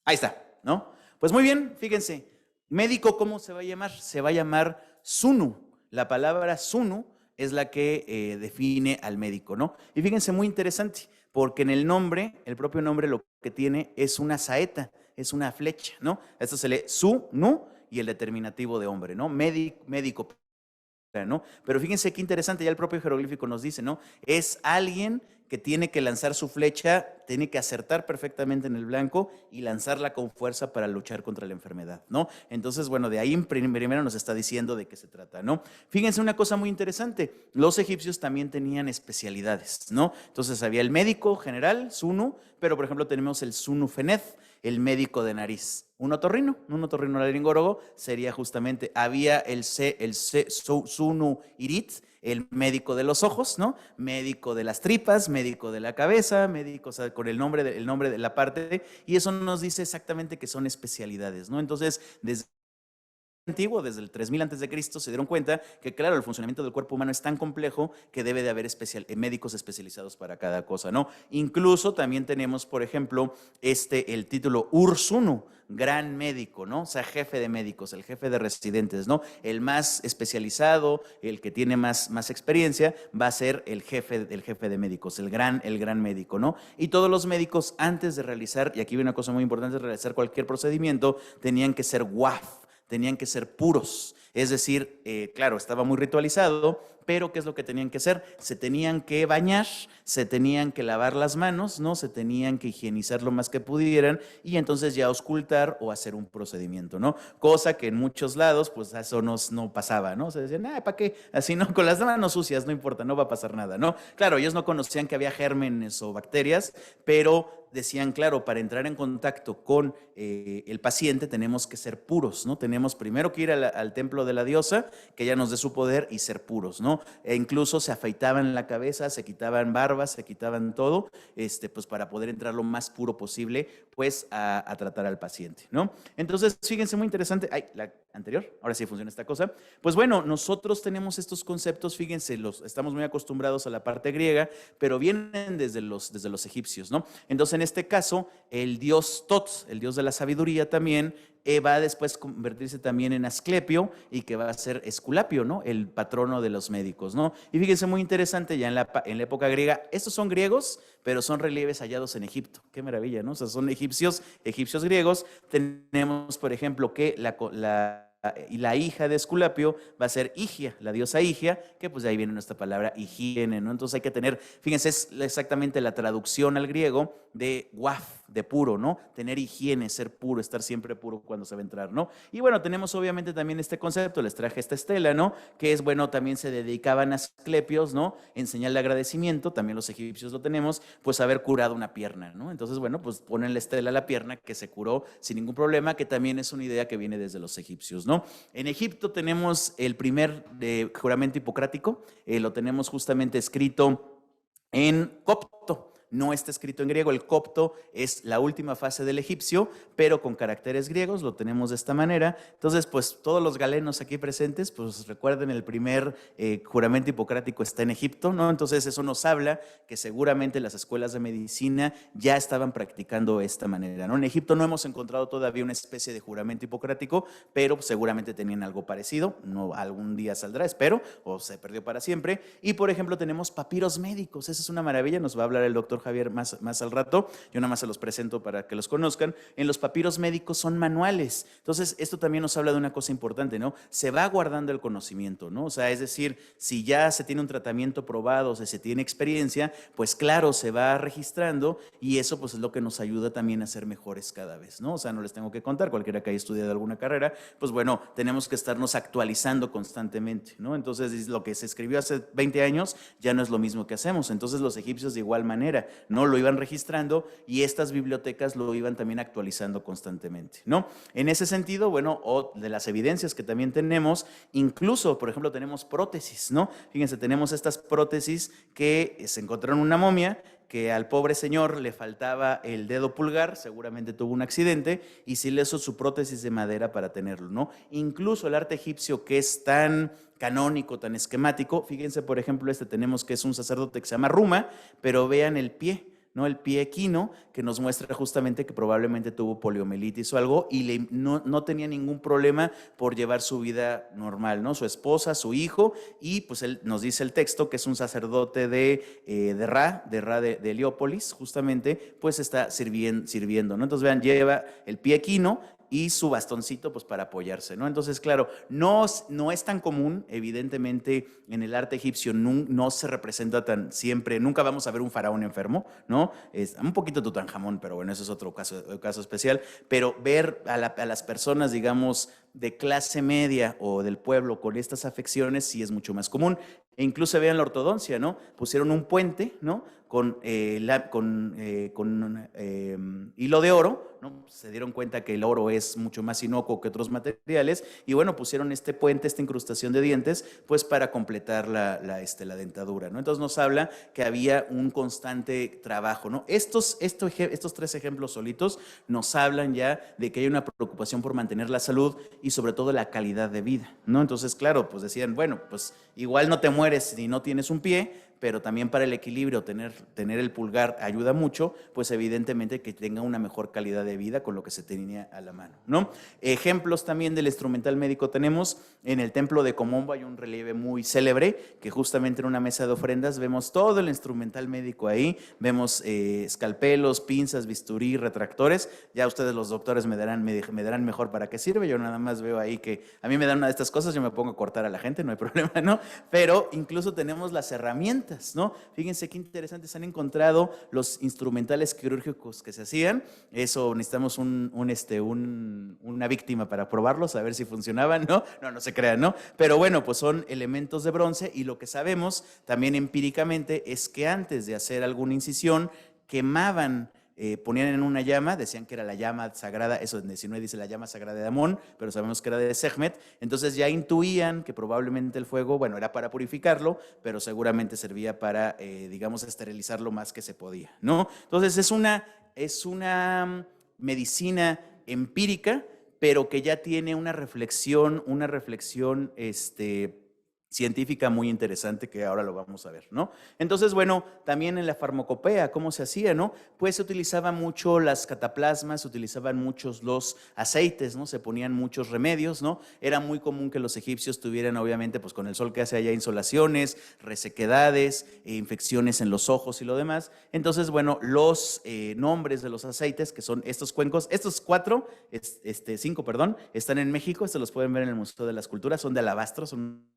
S2: Ahí está, ¿no? Pues muy bien, fíjense, médico, ¿cómo se va a llamar? Se va a llamar Sunu. La palabra Sunu es la que define al médico, ¿no? Y fíjense, muy interesante, porque en el nombre, el propio nombre lo que tiene es una saeta, es una flecha, ¿no? Esto se lee Sunu y el determinativo de hombre, ¿no? Médico, ¿no? Pero fíjense qué interesante, ya el propio jeroglífico nos dice, ¿no? Es alguien que tiene que lanzar su flecha, tiene que acertar perfectamente en el blanco y lanzarla con fuerza para luchar contra la enfermedad, ¿no? Entonces, bueno, de ahí primero nos está diciendo de qué se trata, ¿no? Fíjense una cosa muy interesante, los egipcios también tenían especialidades, ¿no? Entonces había el médico general, Sunu, pero por ejemplo tenemos el Sunu Feneth, el médico de nariz. Un otorrinolaringólogo sería justamente, había el Sunu Irit, el médico de los ojos, ¿no? Médico de las tripas, médico de la cabeza, médico, o sea, con el nombre de la parte, y eso nos dice exactamente que son especialidades, ¿no? Entonces, desde antiguo, desde el 3000 antes de Cristo, se dieron cuenta que, claro, el funcionamiento del cuerpo humano es tan complejo que debe de haber médicos especializados para cada cosa, ¿no? Incluso también tenemos, por ejemplo, el título Ursunu, gran médico, ¿no? O sea, jefe de médicos, el jefe de residentes, ¿no? El más especializado, el que tiene más experiencia, va a ser el jefe de médicos, el gran médico, ¿no? Y todos los médicos, antes de realizar, y aquí viene una cosa muy importante, de realizar cualquier procedimiento, tenían que ser waf, tenían que ser puros, es decir, claro, estaba muy ritualizado, pero ¿qué es lo que tenían que hacer? Se tenían que bañar, se tenían que lavar las manos, ¿no? Se tenían que higienizar lo más que pudieran y entonces ya auscultar o hacer un procedimiento, ¿no? Cosa que en muchos lados, pues eso no pasaba, ¿no? Se decían, ¿para qué? Así, ¿no? Con las manos sucias, no importa, no va a pasar nada, ¿no? Claro, ellos no conocían que había gérmenes o bacterias, pero decían, claro, para entrar en contacto con el paciente tenemos que ser puros, ¿no? Tenemos primero que ir al templo de la diosa, que ella nos dé su poder y ser puros, ¿no? E incluso se afeitaban la cabeza, se quitaban barbas, se quitaban todo, pues para poder entrar lo más puro posible, pues a tratar al paciente, ¿no? Entonces, fíjense, muy interesante. Ay, la anterior, ahora sí funciona esta cosa. Pues bueno, nosotros tenemos estos conceptos, fíjense, estamos muy acostumbrados a la parte griega, pero vienen desde los egipcios, ¿no? Entonces, en este caso, el dios Tot, el dios de la sabiduría también, va a después convertirse también en Asclepio y que va a ser Esculapio, ¿no? El patrono de los médicos, ¿no? Y fíjense, muy interesante, ya en la época griega, estos son griegos, pero son relieves hallados en Egipto. Qué maravilla, ¿no? O sea, son egipcios griegos. Tenemos, por ejemplo, que la hija de Esculapio va a ser Higia, la diosa Higia, que pues de ahí viene nuestra palabra higiene, ¿no? Entonces hay que tener, fíjense, es exactamente la traducción al griego de waf, de puro, ¿no? Tener higiene, ser puro, estar siempre puro cuando se va a entrar, ¿no? Y bueno, tenemos obviamente también este concepto, les traje esta estela, ¿no? Que es, bueno, también se dedicaban a Asclepios, ¿no? En señal de agradecimiento, también los egipcios lo tenemos, pues haber curado una pierna, ¿no? Entonces, bueno, pues ponen la estela a la pierna que se curó sin ningún problema, que también es una idea que viene desde los egipcios, ¿no? En Egipto tenemos el primer juramento hipocrático, lo tenemos justamente escrito en copto, no está escrito en griego. El copto es la última fase del egipcio, pero con caracteres griegos, lo tenemos de esta manera. Entonces, pues todos los galenos aquí presentes, pues recuerden, el primer juramento hipocrático está en Egipto, ¿no? Entonces eso nos habla que seguramente las escuelas de medicina ya estaban practicando esta manera, ¿no? En Egipto no hemos encontrado todavía una especie de juramento hipocrático, pero seguramente tenían algo parecido, no, algún día saldrá, espero, o se perdió para siempre. Y por ejemplo tenemos papiros médicos, esa es una maravilla, nos va a hablar el doctor Javier más al rato, yo nada más se los presento para que los conozcan. En los papiros médicos son manuales, entonces esto también nos habla de una cosa importante, ¿no? Se va guardando el conocimiento, ¿no? O sea, es decir, si ya se tiene un tratamiento probado, o sea, se tiene experiencia, pues claro, se va registrando y eso pues es lo que nos ayuda también a ser mejores cada vez, ¿no? O sea, no les tengo que contar, cualquiera que haya estudiado alguna carrera, pues bueno, tenemos que estarnos actualizando constantemente, ¿no? Entonces, lo que se escribió hace 20 años ya no es lo mismo que hacemos. Entonces, los egipcios de igual manera, ¿no? Lo iban registrando y estas bibliotecas lo iban también actualizando constantemente, ¿no? En ese sentido, bueno, o de las evidencias que también tenemos, incluso, por ejemplo, tenemos prótesis, ¿no? Fíjense, tenemos estas prótesis que se encontraron en una momia, que al pobre señor le faltaba el dedo pulgar, seguramente tuvo un accidente y sí le hizo su prótesis de madera para tenerlo, ¿no? Incluso el arte egipcio, que es tan canónico, tan esquemático, fíjense, por ejemplo, tenemos que es un sacerdote que se llama Ruma, pero vean el pie, ¿no? El pie equino, que nos muestra justamente que probablemente tuvo poliomielitis o algo y no tenía ningún problema por llevar su vida normal, ¿no? Su esposa, su hijo, y pues él nos dice el texto que es un sacerdote de Ra de Heliópolis, justamente, pues está sirviendo, ¿no? Entonces vean, lleva el pie equino y su bastoncito pues para apoyarse, ¿no? Entonces, claro, no es tan común, evidentemente en el arte egipcio no se representa tan siempre, nunca vamos a ver un faraón enfermo, ¿no? Es un poquito Tutankamón, pero bueno, eso es otro caso especial, pero ver a las personas, digamos, de clase media o del pueblo con estas afecciones sí es mucho más común. E incluso vean la ortodoncia, ¿no? Pusieron un puente, ¿no? Con hilo de oro, ¿no? Se dieron cuenta que el oro es mucho más inocuo que otros materiales y bueno, pusieron este puente, esta incrustación de dientes, pues para completar la dentadura, ¿no? Entonces nos habla que había un constante trabajo, ¿no? Estos 3 ejemplos solitos nos hablan ya de que hay una preocupación por mantener la salud y sobre todo la calidad de vida, ¿no? Entonces, claro, pues decían, bueno, pues igual no te mueres si no tienes un pie, pero también para el equilibrio tener el pulgar ayuda mucho, pues evidentemente que tenga una mejor calidad de vida con lo que se tenía a la mano, ¿no? Ejemplos también del instrumental médico tenemos en el templo de Komombo, hay un relieve muy célebre que justamente en una mesa de ofrendas vemos todo el instrumental médico ahí, vemos escalpelos, pinzas, bisturí, retractores, ya ustedes los doctores me darán mejor para qué sirve, yo nada más veo ahí que a mí me dan una de estas cosas, yo me pongo a cortar a la gente, no hay problema, ¿no? Pero incluso tenemos las herramientas, ¿no? Fíjense qué interesante, se han encontrado los instrumentales quirúrgicos que se hacían, eso necesitamos una víctima para probarlos, a ver si funcionaban, ¿no? No se crean, ¿no? Pero bueno, pues son elementos de bronce y lo que sabemos también empíricamente es que antes de hacer alguna incisión quemaban, ponían en una llama, decían que era la llama sagrada, eso en 19 dice la llama sagrada de Amón, pero sabemos que era de Sekhmet, entonces ya intuían que probablemente el fuego, bueno, era para purificarlo, pero seguramente servía para, digamos, esterilizar lo más que se podía, ¿no? Entonces es una medicina empírica, pero que ya tiene una reflexión científica muy interesante que ahora lo vamos a ver, ¿no? Entonces, bueno, también en la farmacopea, ¿cómo se hacía, no? Pues se utilizaban mucho las cataplasmas, se utilizaban muchos los aceites, ¿no? Se ponían muchos remedios, ¿no? Era muy común que los egipcios tuvieran, obviamente, pues con el sol que hace allá, insolaciones, resequedades, infecciones en los ojos y lo demás. Entonces, bueno, los nombres de los aceites, que son estos cuencos, estos 5, perdón, están en México, estos los pueden ver en el Museo de las Culturas, son de alabastro, son...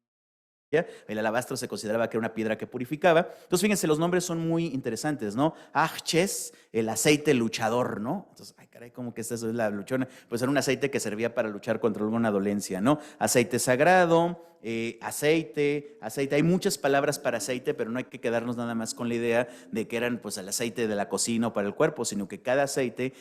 S2: El alabastro se consideraba que era una piedra que purificaba. Entonces, fíjense, los nombres son muy interesantes, ¿no? Ahches, el aceite luchador, ¿no? Entonces, ay, caray, ¿cómo que esta es la luchona? Pues era un aceite que servía para luchar contra alguna dolencia, ¿no? Aceite sagrado, Aceite, hay muchas palabras para aceite, pero no hay que quedarnos nada más con la idea de que eran pues el aceite de la cocina o para el cuerpo, sino que cada aceite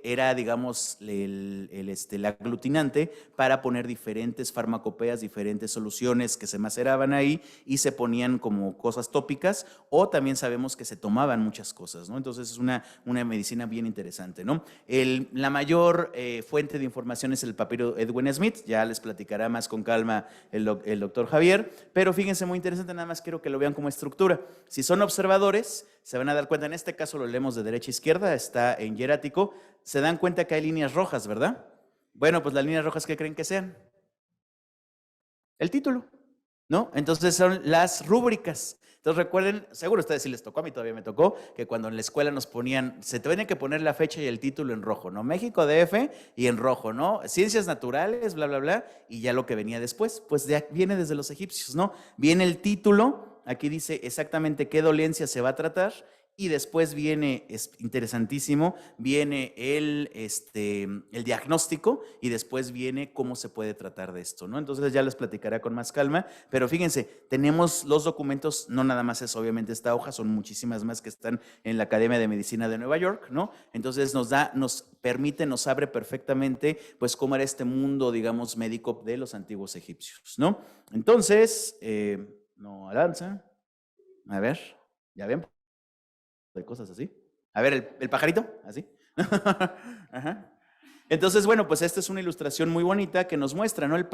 S2: era, digamos, el aglutinante para poner diferentes farmacopeas, diferentes soluciones que se maceraban ahí y se ponían como cosas tópicas, o también sabemos que se tomaban muchas cosas, ¿no? Entonces es una medicina bien interesante, ¿no? La mayor fuente de información es el papiro Edwin Smith, ya les platicará más con calma el doctor Javier, pero fíjense, muy interesante, nada más quiero que lo vean como estructura. Si son observadores, se van a dar cuenta, en este caso lo leemos de derecha a izquierda, está en hierático, se dan cuenta que hay líneas rojas, ¿verdad? Bueno, pues las líneas rojas, ¿qué creen que sean? El título, ¿no? Entonces son las rúbricas. Entonces recuerden, seguro a ustedes sí les tocó, a mí todavía me tocó, que cuando en la escuela nos ponían, se tenía que poner la fecha y el título en rojo, ¿no? México DF y en rojo, ¿no? Ciencias naturales, bla, bla, bla, y ya lo que venía después, pues viene desde los egipcios, ¿no? Viene el título, aquí dice exactamente qué dolencia se va a tratar, y después viene, es interesantísimo, viene el diagnóstico y después viene cómo se puede tratar de esto, ¿no? Entonces ya les platicaré con más calma, pero fíjense, tenemos los documentos, no nada más es obviamente esta hoja, son muchísimas más que están en la Academia de Medicina de Nueva York, ¿no? Entonces nos permite, nos abre perfectamente, pues, cómo era este mundo, digamos, médico de los antiguos egipcios, ¿no? Entonces, no avanza, a ver, ya ven, de cosas así. A ver, el pajarito, así. Ajá. Entonces, bueno, pues esta es una ilustración muy bonita que nos muestra, ¿no? El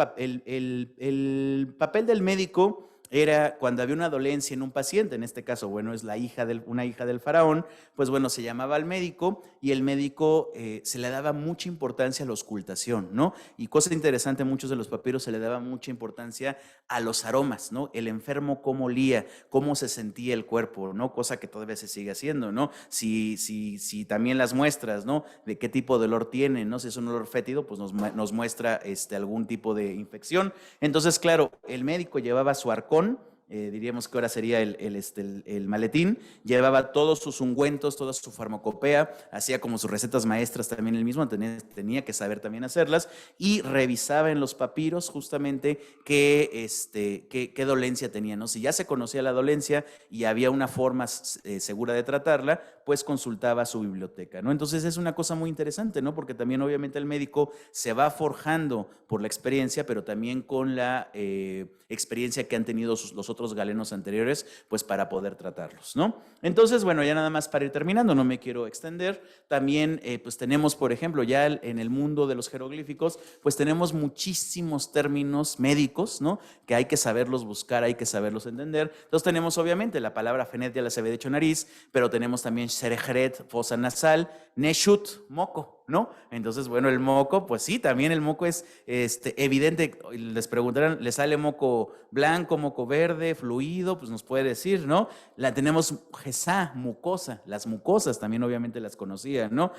S2: papel del médico era cuando había una dolencia en un paciente, en este caso, bueno, es una hija del faraón, pues bueno, se llamaba al médico y el médico se le daba mucha importancia a la auscultación, ¿no? Y cosa interesante, muchos de los papiros se le daba mucha importancia a los aromas, ¿no? El enfermo cómo olía, cómo se sentía el cuerpo, ¿no? Cosa que todavía se sigue haciendo, ¿no? Si también las muestras, ¿no? De qué tipo de olor tiene, ¿no? Si es un olor fétido, pues nos muestra algún tipo de infección. Entonces, claro, el médico llevaba su arcón, diríamos que ahora sería el maletín, llevaba todos sus ungüentos, toda su farmacopea, hacía como sus recetas maestras también él mismo, tenía que saber también hacerlas, y revisaba en los papiros justamente qué dolencia tenía, ¿no? Si ya se conocía la dolencia y había una forma segura de tratarla, pues consultaba su biblioteca, ¿no? Entonces es una cosa muy interesante, ¿no? Porque también obviamente el médico se va forjando por la experiencia, pero también con la experiencia que han tenido los otros galenos anteriores, pues para poder tratarlos, ¿no? Entonces, bueno, ya nada más para ir terminando, no me quiero extender, también pues tenemos, por ejemplo, ya en el mundo de los jeroglíficos, pues tenemos muchísimos términos médicos, ¿no? Que hay que saberlos buscar, hay que saberlos entender. Entonces tenemos obviamente la palabra fenet, ya les había dicho nariz, pero tenemos también Serejeret, fosa nasal, Neshut, moco, ¿no? Entonces, bueno, el moco, pues sí, también el moco es evidente. Les preguntarán, ¿le sale moco blanco, moco verde, fluido? Pues nos puede decir, ¿no? Tenemos gesá, mucosa, las mucosas también obviamente las conocía, ¿no?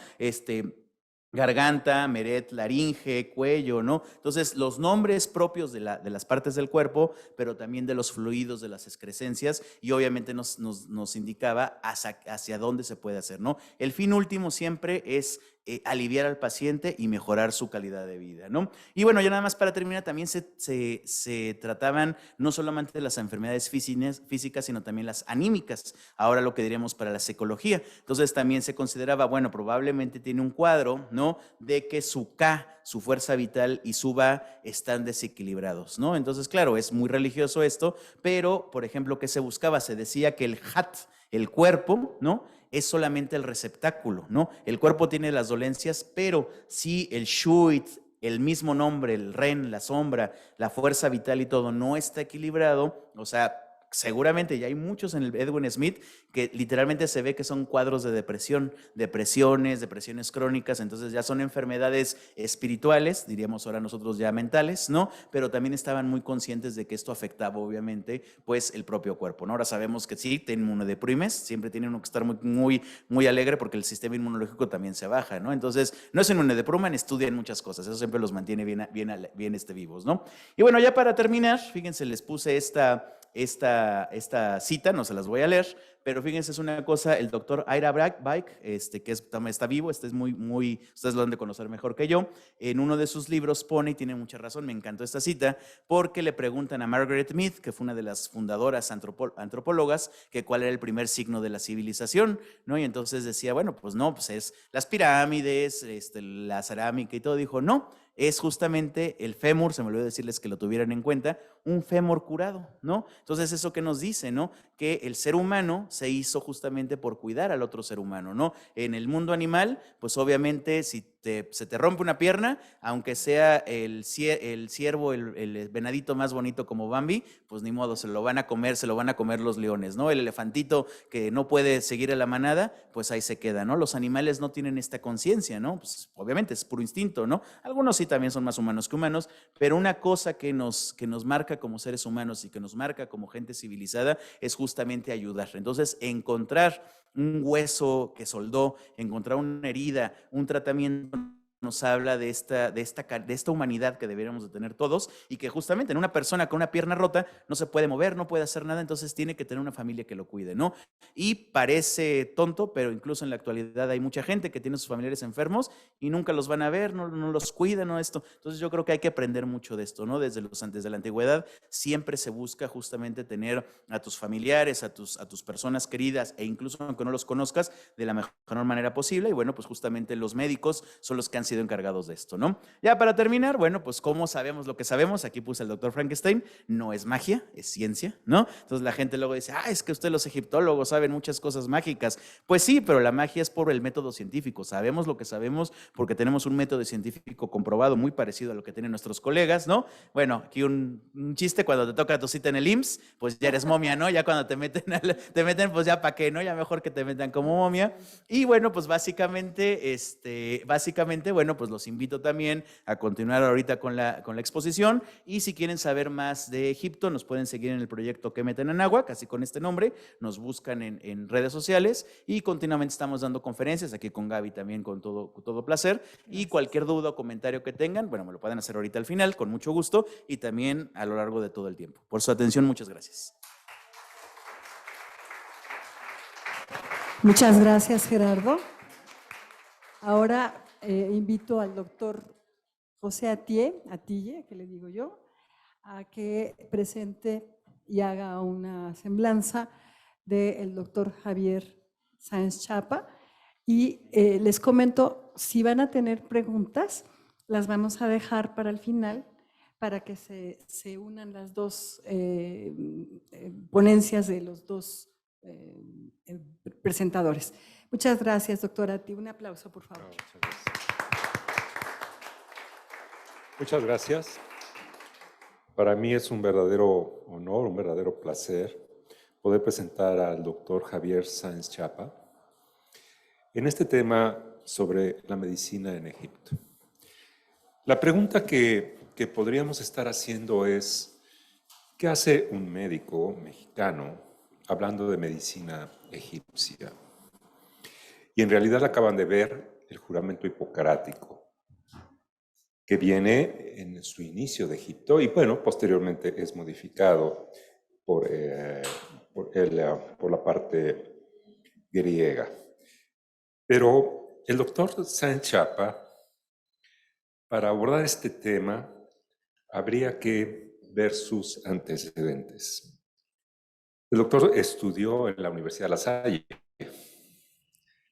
S2: Garganta, meret, laringe, cuello, ¿no? Entonces, los nombres propios de las partes del cuerpo, pero también de los fluidos, de las excrescencias, y obviamente nos indicaba hacia dónde se puede hacer, ¿no? El fin último siempre es aliviar al paciente y mejorar su calidad de vida, ¿no? Y bueno, ya nada más para terminar, también se trataban no solamente las enfermedades físicas, sino también las anímicas, ahora lo que diríamos para la psicología. Entonces también se consideraba, bueno, probablemente tiene un cuadro, ¿no? De que su K, su fuerza vital, y su Va están desequilibrados, ¿no? Entonces, claro, es muy religioso esto, pero, por ejemplo, ¿qué se buscaba? Se decía que el Hat, el cuerpo, ¿no? Es solamente el receptáculo, ¿no? El cuerpo tiene las dolencias, pero si el Shuit, el mismo nombre, el Ren, la sombra, la fuerza vital y todo no está equilibrado, o sea, seguramente ya hay muchos en el Edwin Smith que literalmente se ve que son cuadros de depresión, depresiones crónicas, entonces ya son enfermedades espirituales, diríamos ahora nosotros ya mentales, ¿no? Pero también estaban muy conscientes de que esto afectaba obviamente pues el propio cuerpo, ¿no? Ahora sabemos que sí, tienen inmunodeprimes, siempre tiene uno que estar muy alegre porque el sistema inmunológico también se baja, ¿no? Entonces no es inmunodeprimen, estudian muchas cosas, eso siempre los mantiene bien vivos, ¿no? Y bueno, ya para terminar, fíjense, les puse esta cita, no se las voy a leer, pero fíjense, es una cosa, el doctor Ira Bike, que está vivo, es ustedes lo han de conocer mejor que yo, en uno de sus libros pone, y tiene mucha razón, me encantó esta cita, porque le preguntan a Margaret Mead, que fue una de las fundadoras antropólogas, que cuál era el primer signo de la civilización, ¿no? Y entonces decía, bueno, pues no, pues es las pirámides, la cerámica y todo. Dijo, no, es justamente el fémur, se me olvidó decirles que lo tuvieran en cuenta, un fémur curado, ¿no? Entonces, ¿eso qué nos dice, no? Que el ser humano se hizo justamente por cuidar al otro ser humano, ¿no? En el mundo animal, pues obviamente si se te rompe una pierna, aunque sea el ciervo, el venadito más bonito como Bambi, pues ni modo, se lo van a comer los leones, ¿no? El elefantito que no puede seguir a la manada, pues ahí se queda, ¿no? Los animales no tienen esta conciencia, ¿no? Pues obviamente es puro instinto, ¿no? Algunos sí también son más humanos que humanos, pero una cosa que nos marca como seres humanos y que nos marca como gente civilizada es justamente ayudar. Entonces, encontrar un hueso que soldó, encontrar una herida, un tratamiento, nos habla de esta humanidad que deberíamos de tener todos y que justamente en una persona con una pierna rota no se puede mover, no puede hacer nada, entonces tiene que tener una familia que lo cuide, ¿no? Y parece tonto, pero incluso en la actualidad hay mucha gente que tiene sus familiares enfermos y nunca los van a ver, no los cuidan, no esto. Entonces yo creo que hay que aprender mucho de esto, ¿no? Desde la antigüedad siempre se busca justamente tener a tus familiares, a tus personas queridas e incluso aunque no los conozcas, de la mejor manera posible. Y bueno, pues justamente los médicos son los que han sido encargados de esto, ¿no? Ya para terminar, bueno, pues ¿cómo sabemos lo que sabemos? Aquí puse el doctor Frankenstein, no es magia, es ciencia, ¿no? Entonces la gente luego dice, es que ustedes los egiptólogos saben muchas cosas mágicas. Pues sí, pero la magia es por el método científico, sabemos lo que sabemos porque tenemos un método científico comprobado muy parecido a lo que tienen nuestros colegas, ¿no? Bueno, aquí un chiste, cuando te toca tu cita en el IMSS, pues ya eres momia, ¿no? Ya cuando te meten, pues ya para qué, ¿no? Ya mejor que te metan como momia. Y bueno, pues básicamente, bueno, pues los invito también a continuar ahorita con la exposición y si quieren saber más de Egipto, nos pueden seguir en el proyecto Que Meten en Agua, casi con este nombre, nos buscan en redes sociales y continuamente estamos dando conferencias, aquí con Gaby también con todo placer. Y cualquier duda o comentario que tengan, bueno, me lo pueden hacer ahorita al final, con mucho gusto, y también a lo largo de todo el tiempo. Por su atención, muchas gracias.
S1: Muchas gracias, Gerardo. Ahora invito al doctor José Atille, que le digo yo, a que presente y haga una semblanza del doctor Javier Sáenz Chapa. Y les comento, si van a tener preguntas, las vamos a dejar para el final, para que se unan las dos ponencias de los dos presentadores. Muchas gracias, doctora. Un aplauso, por favor.
S3: Muchas gracias. Para mí es un verdadero honor, un verdadero placer poder presentar al doctor Javier Sáenz Chapa en este tema sobre la medicina en Egipto. La pregunta que podríamos estar haciendo es, ¿qué hace un médico mexicano hablando de medicina egipcia? Y en realidad acaban de ver el juramento hipocrático, que viene en su inicio de Egipto y bueno, posteriormente es modificado por la parte griega. Pero el doctor Sáenz Chapa, para abordar este tema, habría que ver sus antecedentes. El doctor estudió en la Universidad de La Salle,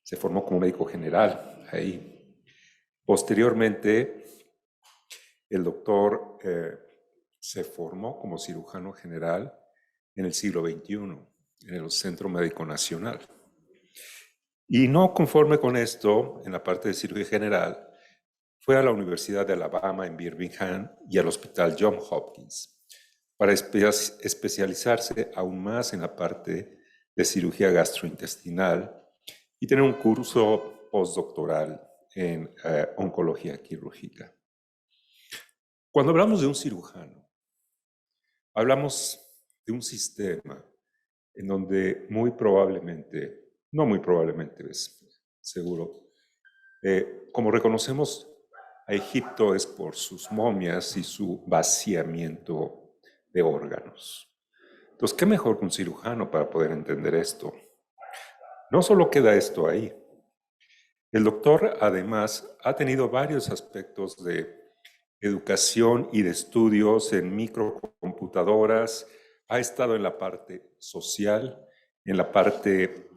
S3: se formó como médico general ahí. Posteriormente, el doctor se formó como cirujano general en el siglo XXI, en el Centro Médico Nacional. Y no conforme con esto, en la parte de cirugía general, fue a la Universidad de Alabama en Birmingham y al Hospital Johns Hopkins para especializarse aún más en la parte de cirugía gastrointestinal y tener un curso postdoctoral en oncología quirúrgica. Cuando hablamos de un cirujano, hablamos de un sistema en donde muy probablemente, no muy probablemente, es seguro, como reconocemos a Egipto es por sus momias y su vaciamiento de órganos. Entonces, ¿qué mejor que un cirujano para poder entender esto? No solo queda esto ahí. El doctor además ha tenido varios aspectos de educación y de estudios en microcomputadoras, ha estado en la parte social, en la parte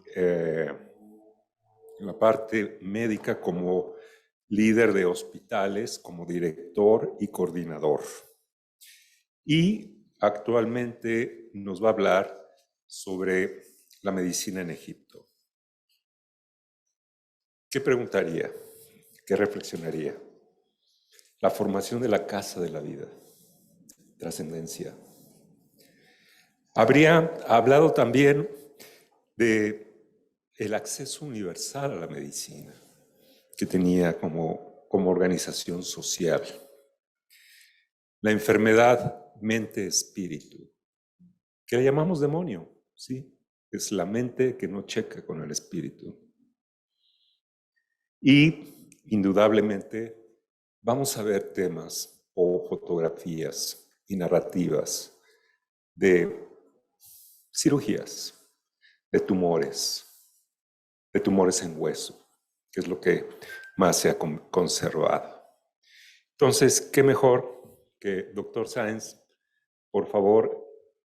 S3: médica como líder de hospitales, como director y coordinador. Y actualmente nos va a hablar sobre la medicina en Egipto. ¿Qué preguntaría? ¿Qué reflexionaría? La formación de la casa de la vida, trascendencia. Habría hablado también de el acceso universal a la medicina que tenía como organización social. La enfermedad mente-espíritu, que le llamamos demonio, ¿sí? Es la mente que no checa con el espíritu. Y indudablemente vamos a ver temas o fotografías y narrativas de cirugías, de tumores en hueso, que es lo que más se ha conservado. Entonces, ¿qué mejor que doctor Sáenz? Por favor,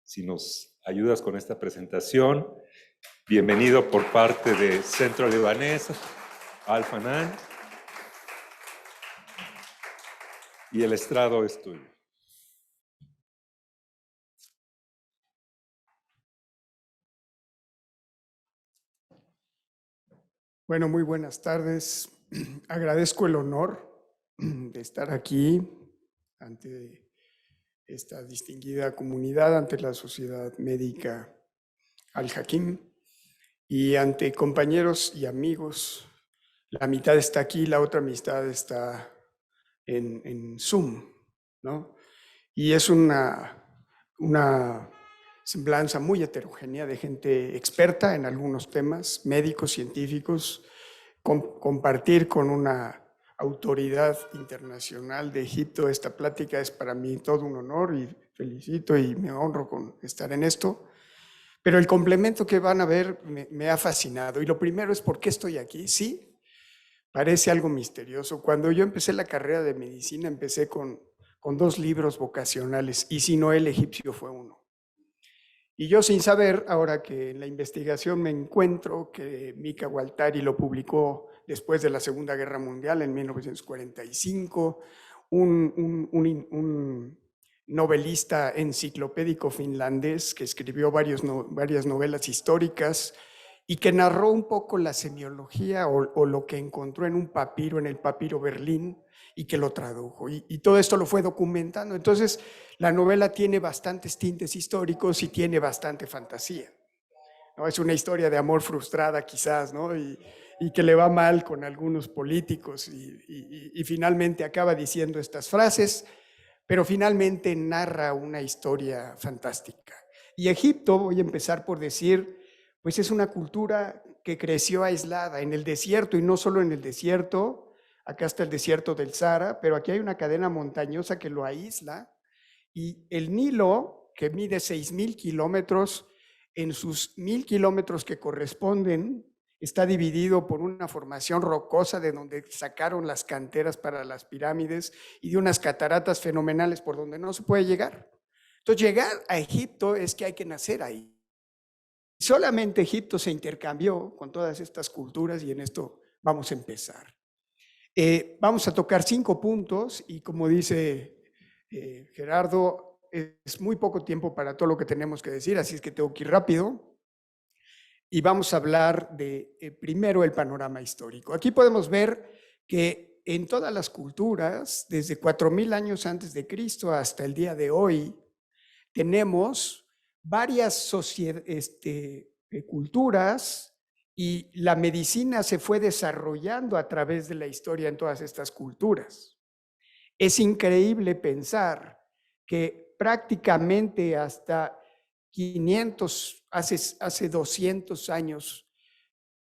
S3: si nos ayudas con esta presentación. Bienvenido por parte de Centro Libanés, Al-Fanan. Y el estrado es tuyo.
S4: Bueno, muy buenas tardes. Agradezco el honor de estar aquí ante esta distinguida comunidad, ante la Sociedad Médica Al-Hakim y ante compañeros y amigos. La mitad está aquí, la otra mitad está en Zoom, ¿no? Y es una semblanza muy heterogénea de gente experta en algunos temas, médicos, científicos, compartir con una autoridad internacional de Egipto esta plática es para mí todo un honor y felicito y me honro con estar en esto. Pero el complemento que van a ver me ha fascinado. Y lo primero es ¿por qué estoy aquí? Sí, parece algo misterioso. Cuando yo empecé la carrera de medicina, empecé con 2 libros vocacionales y si no el egipcio fue uno. Y yo sin saber, ahora que en la investigación me encuentro que Mika Waltari lo publicó después de la Segunda Guerra Mundial en 1945, un novelista enciclopédico finlandés que escribió varias novelas históricas y que narró un poco la semiología o lo que encontró en un papiro, en el papiro Berlín, y que lo tradujo. Y todo esto lo fue documentando. Entonces, la novela tiene bastantes tintes históricos y tiene bastante fantasía, ¿no? Es una historia de amor frustrada quizás, ¿no? Y que le va mal con algunos políticos y finalmente acaba diciendo estas frases, pero finalmente narra una historia fantástica. Y Egipto, voy a empezar por decir, pues es una cultura que creció aislada en el desierto y no solo en el desierto. Acá está el desierto del Sahara, pero aquí hay una cadena montañosa que lo aísla y el Nilo, que mide 6,000 kilómetros, en sus 1,000 kilómetros que corresponden, está dividido por una formación rocosa de donde sacaron las canteras para las pirámides y de unas cataratas fenomenales por donde no se puede llegar. Entonces, llegar a Egipto es que hay que nacer ahí. Solamente Egipto se intercambió con todas estas culturas y en esto vamos a empezar. Vamos a tocar 5 puntos y como dice Gerardo, es muy poco tiempo para todo lo que tenemos que decir, así es que tengo que ir rápido. Y vamos a hablar de primero el panorama histórico. Aquí podemos ver que en todas las culturas, desde 4,000 años antes de Cristo hasta el día de hoy, tenemos varias culturas y la medicina se fue desarrollando a través de la historia en todas estas culturas. Es increíble pensar que prácticamente hasta 500, hace 200 años,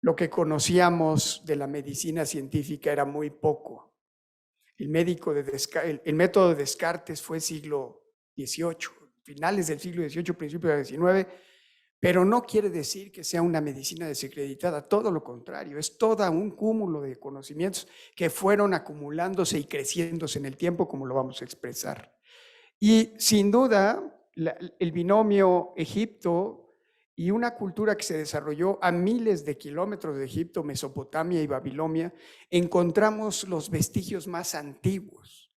S4: lo que conocíamos de la medicina científica era muy poco. El método de Descartes fue siglo XVIII, finales del siglo XVIII, principios del XIX, Pero no quiere decir que sea una medicina desacreditada, todo lo contrario, es todo un cúmulo de conocimientos que fueron acumulándose y creciéndose en el tiempo, como lo vamos a expresar. Y sin duda, el binomio Egipto y una cultura que se desarrolló a miles de kilómetros de Egipto, Mesopotamia y Babilonia, encontramos los vestigios más antiguos.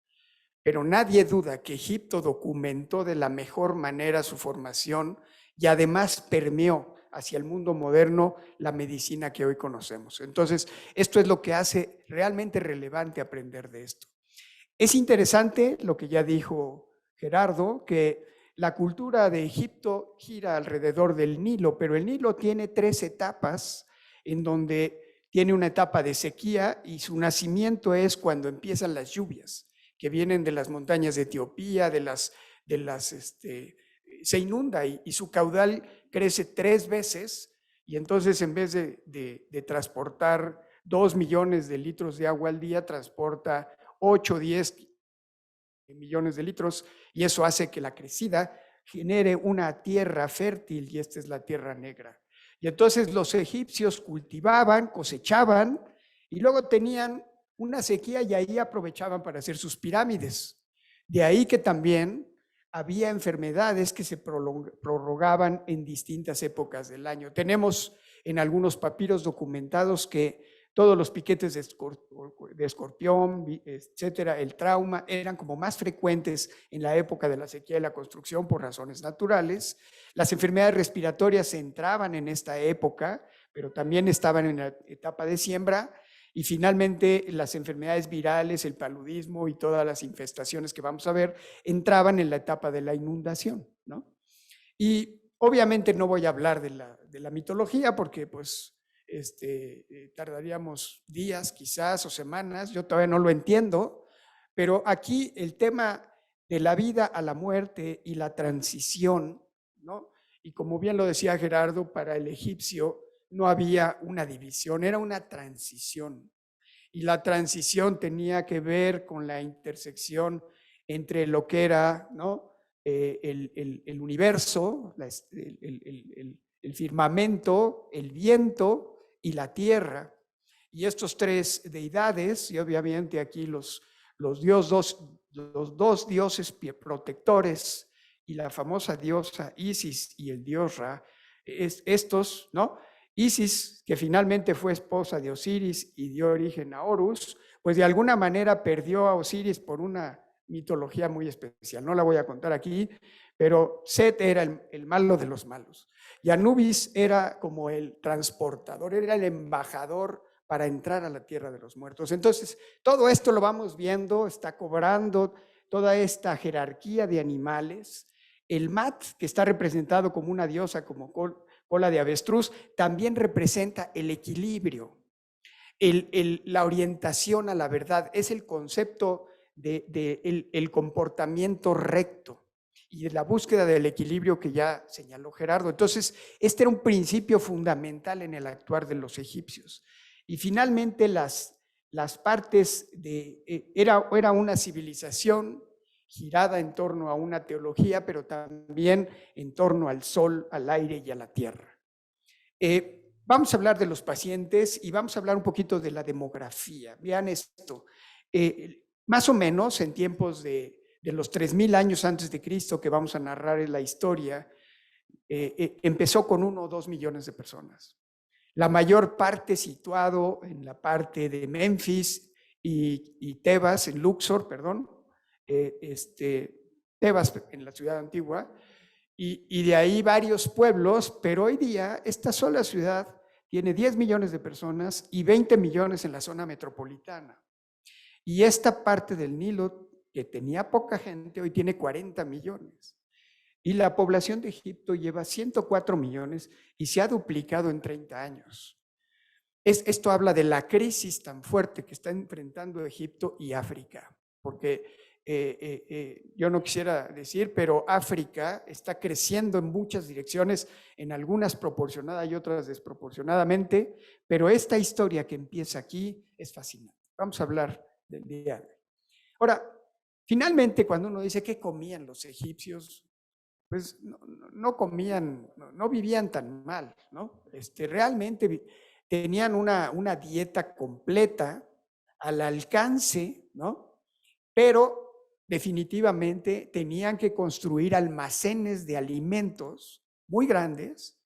S4: Pero nadie duda que Egipto documentó de la mejor manera su formación y además permeó hacia el mundo moderno la medicina que hoy conocemos. Entonces, esto es lo que hace realmente relevante aprender de esto. Es interesante lo que ya dijo Gerardo, que la cultura de Egipto gira alrededor del Nilo, pero el Nilo tiene 3 etapas en donde tiene una etapa de sequía y su nacimiento es cuando empiezan las lluvias, que vienen de las montañas de Etiopía, se inunda y su caudal crece 3 veces y entonces en vez de transportar 2 millones de litros de agua al día, transporta 8 o 10 millones de litros y eso hace que la crecida genere una tierra fértil y esta es la tierra negra. Y entonces los egipcios cultivaban, cosechaban y luego tenían una sequía y ahí aprovechaban para hacer sus pirámides. De ahí que también había enfermedades que se prorrogaban en distintas épocas del año. Tenemos en algunos papiros documentados que todos los piquetes de escorpión, etcétera, el trauma, eran como más frecuentes en la época de la sequía y la construcción por razones naturales. Las enfermedades respiratorias entraban en esta época, pero también estaban en la etapa de siembra. Y finalmente las enfermedades virales, el paludismo y todas las infestaciones que vamos a ver entraban en la etapa de la inundación, ¿no? Y obviamente no voy a hablar de la mitología porque pues tardaríamos días quizás o semanas, yo todavía no lo entiendo, pero aquí el tema de la vida a la muerte y la transición, ¿no? Y como bien lo decía Gerardo, para el egipcio no había una división, era una transición. Y la transición tenía que ver con la intersección entre lo que era, ¿no? El universo, el firmamento, el viento y la tierra. Y estos 3 deidades, y obviamente aquí los dos dioses protectores y la famosa diosa Isis y el dios Ra, estos, ¿no? Isis, que finalmente fue esposa de Osiris y dio origen a Horus, pues de alguna manera perdió a Osiris por una mitología muy especial. No la voy a contar aquí, pero Set era el malo de los malos. Y Anubis era como el transportador, era el embajador para entrar a la tierra de los muertos. Entonces, todo esto lo vamos viendo, está cobrando toda esta jerarquía de animales. El Mat, que está representado como una diosa, como cola de avestruz, también representa el equilibrio, la orientación a la verdad, es el concepto el comportamiento recto y de la búsqueda del equilibrio que ya señaló Gerardo. Entonces, este era un principio fundamental en el actuar de los egipcios. Y finalmente las partes era una civilización girada en torno a una teología, pero también en torno al sol, al aire y a la tierra. Vamos a hablar de los pacientes y vamos a hablar un poquito de la demografía. Vean esto. Más o menos en tiempos de los 3000 años antes de Cristo, que vamos a narrar en la historia, empezó con 1 o 2 millones de personas. La mayor parte situado en la parte de Memphis y Tebas, en Luxor, perdón, Tebas en la ciudad antigua, y de ahí varios pueblos, pero hoy día esta sola ciudad tiene 10 millones de personas y 20 millones en la zona metropolitana. Y esta parte del Nilo, que tenía poca gente, hoy tiene 40 millones. Y la población de Egipto lleva 104 millones y se ha duplicado en 30 años. Esto habla de la crisis tan fuerte que está enfrentando Egipto y África, porque yo no quisiera decir, pero África está creciendo en muchas direcciones, en algunas proporcionadas y otras desproporcionadamente, pero esta historia que empieza aquí es fascinante. Vamos a hablar del día de hoy. Ahora, finalmente, cuando uno dice qué comían los egipcios, pues no comían, no vivían tan mal, ¿no? Realmente tenían una dieta completa al alcance, ¿no? Pero definitivamente tenían que construir almacenes de alimentos muy grandes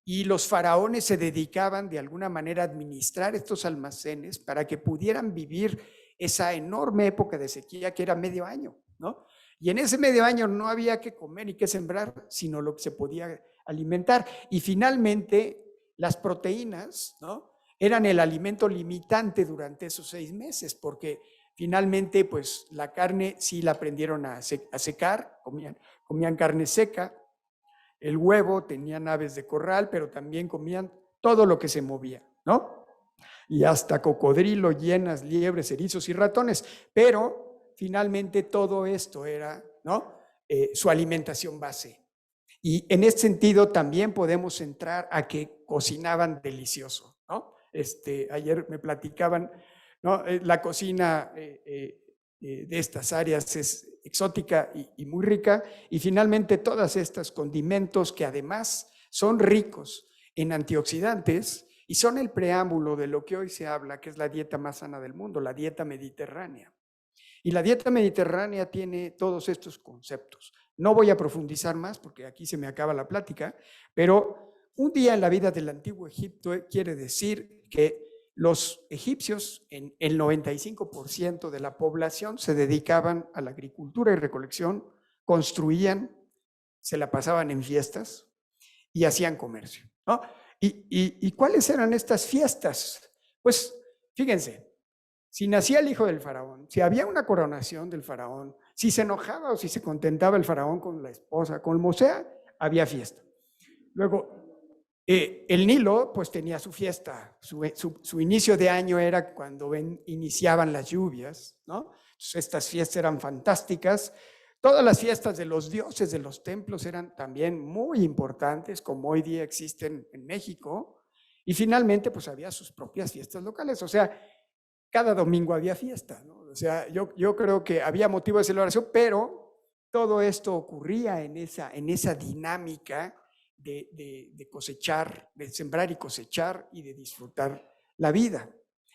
S4: y los faraones se dedicaban de alguna manera a administrar estos almacenes para que pudieran vivir esa enorme época de sequía que era medio año, ¿no? Y en ese medio año no había que comer ni que sembrar, sino lo que se podía alimentar. Y finalmente las proteínas, ¿no?, eran el alimento limitante durante esos 6 meses, porque finalmente pues la carne sí la aprendieron a secar, comían carne seca, el huevo, tenían aves de corral, pero también comían todo lo que se movía, ¿no? Y hasta cocodrilo, hienas, liebres, erizos y ratones. Pero finalmente todo esto era, ¿no?, su alimentación base. Y en este sentido también podemos entrar a que cocinaban delicioso, ¿no? Ayer me platicaban, ¿no?, la cocina de estas áreas es exótica y muy rica, y finalmente todas estas condimentos que además son ricos en antioxidantes y son el preámbulo de lo que hoy se habla, que es la dieta más sana del mundo, la dieta mediterránea. Y la dieta mediterránea tiene todos estos conceptos. No voy a profundizar más porque aquí se me acaba la plática, pero un día en la vida del antiguo Egipto quiere decir que los egipcios, en el 95% de la población, se dedicaban a la agricultura y recolección, construían, se la pasaban en fiestas y hacían comercio, ¿no? ¿Y cuáles eran estas fiestas? Pues fíjense, si nacía el hijo del faraón, si había una coronación del faraón, si se enojaba o si se contentaba el faraón con la esposa, con como sea, había fiesta. Luego, el Nilo pues tenía su fiesta, su inicio de año era cuando iniciaban las lluvias, ¿no? Entonces, estas fiestas eran fantásticas. Todas las fiestas de los dioses de los templos eran también muy importantes, como hoy día existen en México. Y finalmente pues había sus propias fiestas locales, o sea, cada domingo había fiesta, ¿no? O sea, yo creo que había motivo de celebración, pero todo esto ocurría en esa dinámica de cosechar, de sembrar y cosechar y de disfrutar la vida.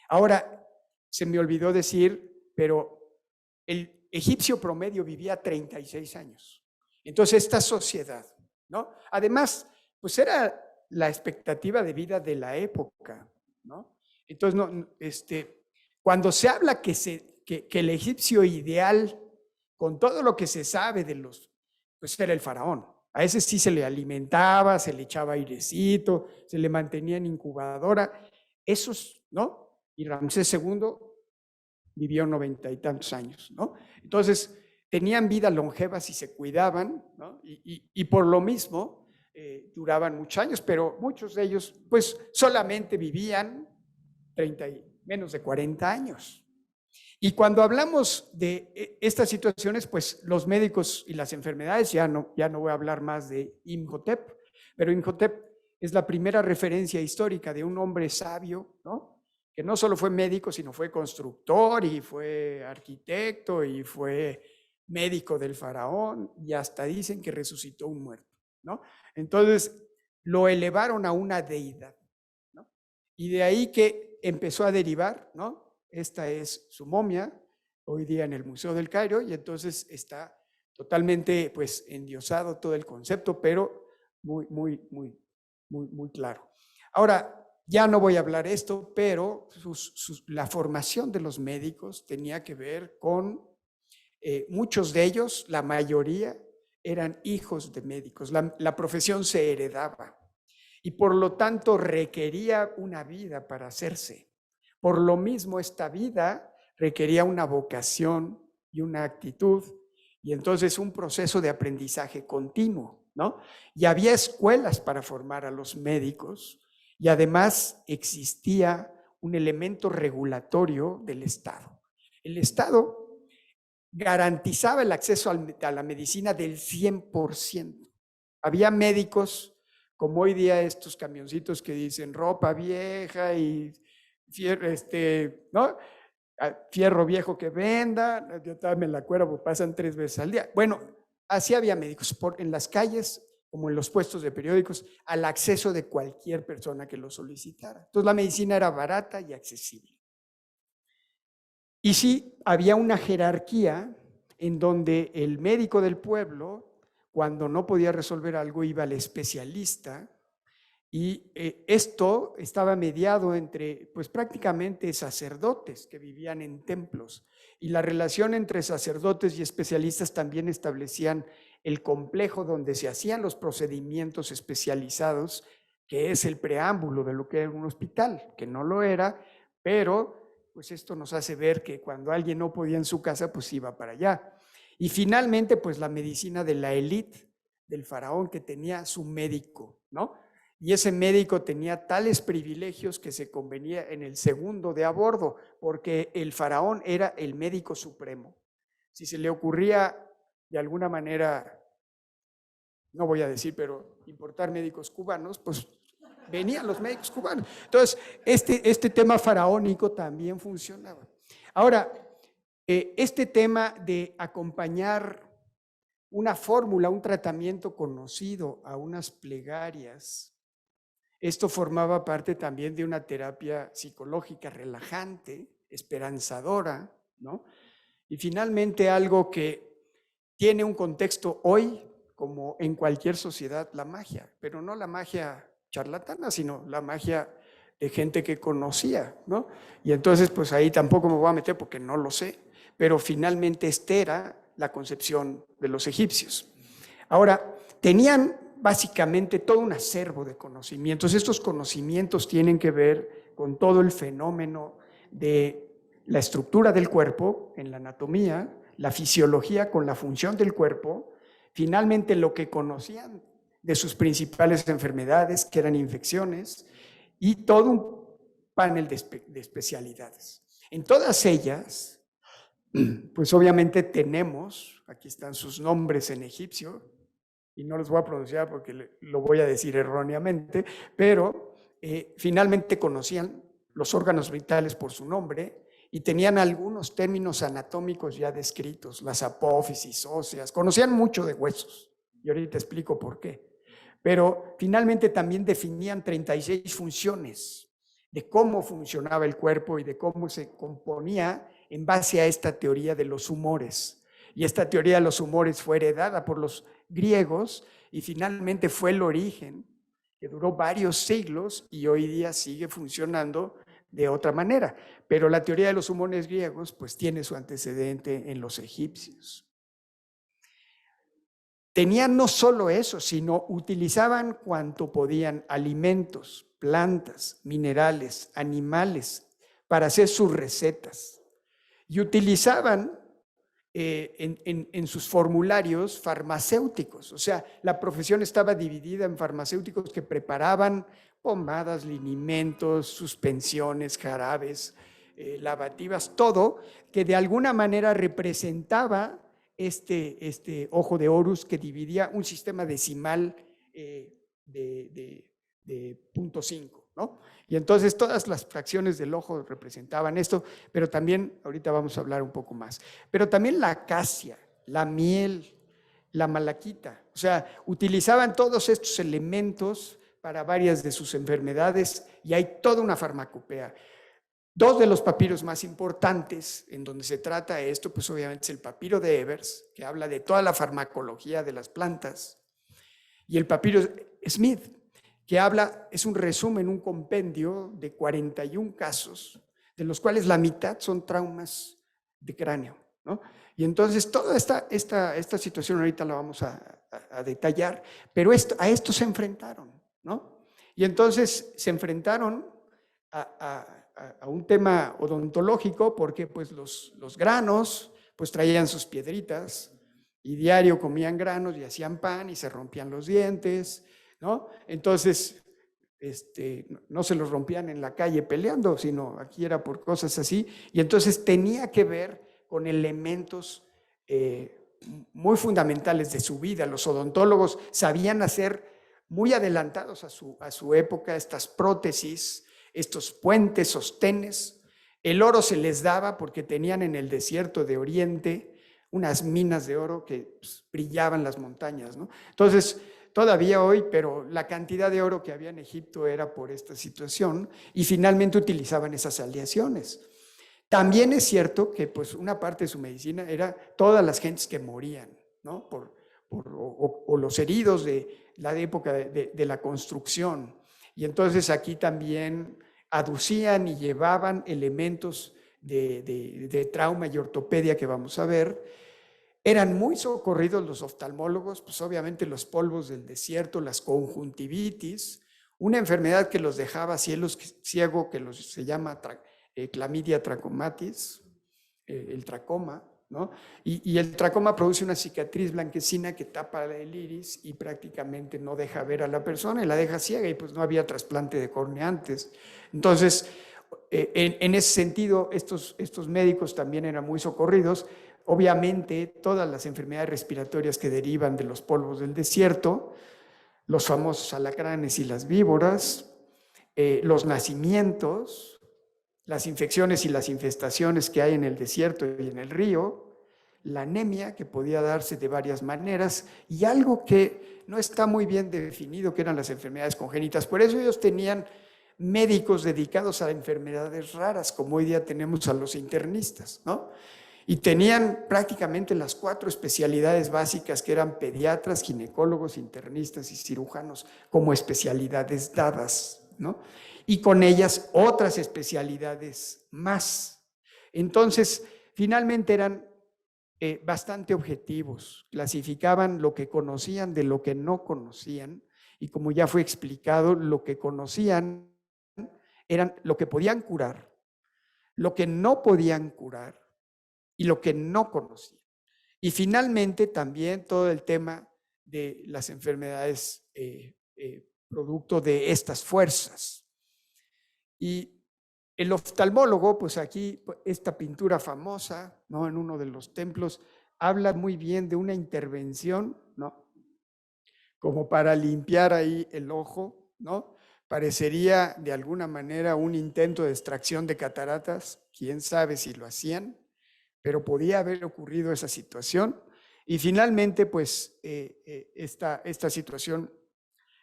S4: Ahora, se me olvidó decir, pero el egipcio promedio vivía 36 años. Entonces, esta sociedad, ¿no? Además, pues era la expectativa de vida de la época, ¿no? Entonces, cuando se habla que el egipcio ideal, con todo lo que se sabe de pues era el faraón. A ese sí se le alimentaba, se le echaba airecito, se le mantenía en incubadora. Esos, ¿no? Y Ramsés II vivió 90 y tantos años, ¿no? Entonces, tenían vida longeva si se cuidaban, ¿no? Y por lo mismo duraban muchos años, pero muchos de ellos, pues, solamente vivían menos de 40 años. Y cuando hablamos de estas situaciones, pues los médicos y las enfermedades, ya no voy a hablar más de Imhotep, pero Imhotep es la primera referencia histórica de un hombre sabio, ¿no?, que no solo fue médico, sino fue constructor y fue arquitecto y fue médico del faraón y hasta dicen que resucitó un muerto, ¿no? Entonces lo elevaron a una deidad, ¿no? Y de ahí que empezó a derivar, ¿no? Esta es su momia, hoy día en el Museo del Cairo, y entonces está totalmente pues endiosado todo el concepto, pero muy claro. Ahora, ya no voy a hablar esto, pero la formación de los médicos tenía que ver con muchos de ellos, la mayoría, eran hijos de médicos. La profesión se heredaba y por lo tanto requería una vida para hacerse. Por lo mismo, esta vida requería una vocación y una actitud, y entonces un proceso de aprendizaje continuo, ¿no? Y había escuelas para formar a los médicos, y además existía un elemento regulatorio del Estado. El Estado garantizaba el acceso a la medicina del 100%. Había médicos, como hoy día estos camioncitos que dicen ropa vieja y ¿no?, fierro viejo que venda, yo también me la acuerdo, pasan 3 veces al día. Bueno, así había médicos en las calles, como en los puestos de periódicos, al acceso de cualquier persona que lo solicitara. Entonces la medicina era barata y accesible. Y sí, había una jerarquía en donde el médico del pueblo, cuando no podía resolver algo, iba al especialista, y esto estaba mediado entre, pues prácticamente sacerdotes que vivían en templos, y la relación entre sacerdotes y especialistas también establecían el complejo donde se hacían los procedimientos especializados, que es el preámbulo de lo que era un hospital, que no lo era, pero pues esto nos hace ver que cuando alguien no podía en su casa, pues iba para allá. Y finalmente, pues la medicina de la élite del faraón, que tenía su médico, ¿no? Y ese médico tenía tales privilegios que se convenía en el segundo de a bordo, porque el faraón era el médico supremo. Si se le ocurría de alguna manera, no voy a decir, pero importar médicos cubanos, pues venían los médicos cubanos. Entonces, este tema faraónico también funcionaba. Ahora, este tema de acompañar una fórmula, un tratamiento conocido a unas plegarias, esto formaba parte también de una terapia psicológica relajante, esperanzadora, ¿no? Y finalmente algo que tiene un contexto hoy, como en cualquier sociedad, la magia, pero no la magia charlatana, sino la magia de gente que conocía, ¿no? Y entonces, pues ahí tampoco me voy a meter porque no lo sé, pero finalmente esta era la concepción de los egipcios. Ahora, tenían básicamente todo un acervo de conocimientos. Estos conocimientos tienen que ver con todo el fenómeno de la estructura del cuerpo en la anatomía, la fisiología con la función del cuerpo, finalmente lo que conocían de sus principales enfermedades, que eran infecciones, y todo un panel de especialidades. En todas ellas, pues obviamente tenemos, aquí están sus nombres en egipcio, y no los voy a pronunciar porque lo voy a decir erróneamente, pero finalmente conocían los órganos vitales por su nombre y tenían algunos términos anatómicos ya descritos, las apófisis óseas, conocían mucho de huesos, y ahorita explico por qué. Pero finalmente también definían 36 funciones de cómo funcionaba el cuerpo y de cómo se componía en base a esta teoría de los humores. Y esta teoría de los humores fue heredada por los griegos y finalmente fue el origen que duró varios siglos y hoy día sigue funcionando de otra manera. Pero la teoría de los humores griegos pues tiene su antecedente en los egipcios. Tenían no solo eso, sino utilizaban cuanto podían, alimentos, plantas, minerales, animales, para hacer sus recetas. Y utilizaban en sus formularios farmacéuticos. O sea, la profesión estaba dividida en farmacéuticos que preparaban pomadas, linimentos, suspensiones, jarabes, lavativas, todo que de alguna manera representaba este ojo de Horus que dividía un sistema decimal de 0.5, ¿no? Y entonces todas las fracciones del ojo representaban esto, pero también, ahorita vamos a hablar un poco más, pero también la acacia, la miel, la malaquita, o sea, utilizaban todos estos elementos para varias de sus enfermedades y hay toda una farmacopea. Dos de los papiros más importantes en donde se trata esto, pues obviamente es el papiro de Ebers, que habla de toda la farmacología de las plantas, y el papiro Smith, que habla, es un resumen, un compendio de 41 casos, de los cuales la mitad son traumas de cráneo, ¿no? Y entonces toda esta situación ahorita la vamos a detallar, pero a esto se enfrentaron, ¿no? Y entonces se enfrentaron a un tema odontológico porque pues los granos pues traían sus piedritas y diario comían granos y hacían pan y se rompían los dientes, ¿no? Entonces, no se los rompían en la calle peleando, sino aquí era por cosas así, y entonces tenía que ver con elementos muy fundamentales de su vida. Los odontólogos sabían hacer muy adelantados a su época estas prótesis, estos puentes, sostenes. El oro se les daba porque tenían en el desierto de Oriente unas minas de oro que pues, brillaban las montañas, ¿no? Entonces, todavía hoy, pero la cantidad de oro que había en Egipto era por esta situación y finalmente utilizaban esas aleaciones. También es cierto que pues una parte de su medicina era todas las gentes que morían, ¿no? O los heridos de la época de la construcción. Y entonces aquí también aducían y llevaban elementos de trauma y ortopedia que vamos a ver. Eran muy socorridos los oftalmólogos, pues obviamente los polvos del desierto, las conjuntivitis, una enfermedad que los dejaba ciegos, que se llama clamidia trachomatis, el tracoma, ¿no? Y el tracoma produce una cicatriz blanquecina que tapa el iris y prácticamente no deja ver a la persona y la deja ciega, y pues no había trasplante de córnea antes. Entonces, en ese sentido, estos médicos también eran muy socorridos. Obviamente, todas las enfermedades respiratorias que derivan de los polvos del desierto, los famosos alacranes y las víboras, los nacimientos, las infecciones y las infestaciones que hay en el desierto y en el río, la anemia, que podía darse de varias maneras, y algo que no está muy bien definido, que eran las enfermedades congénitas. Por eso ellos tenían médicos dedicados a enfermedades raras, como hoy día tenemos a los internistas, ¿no? Y tenían prácticamente las 4 especialidades básicas, que eran pediatras, ginecólogos, internistas y cirujanos, como especialidades dadas, ¿no? Y con ellas otras especialidades más. Entonces, finalmente eran bastante objetivos, clasificaban lo que conocían de lo que no conocían, y como ya fue explicado, lo que conocían eran lo que podían curar, lo que no podían curar y lo que no conocían. Y finalmente también todo el tema de las enfermedades producto de estas fuerzas. Y el oftalmólogo, pues aquí esta pintura famosa, ¿no? En uno de los templos, habla muy bien de una intervención, ¿no? Como para limpiar ahí el ojo, ¿no? Parecería de alguna manera un intento de extracción de cataratas, quién sabe si lo hacían, pero podía haber ocurrido esa situación. Y finalmente, pues, esta situación,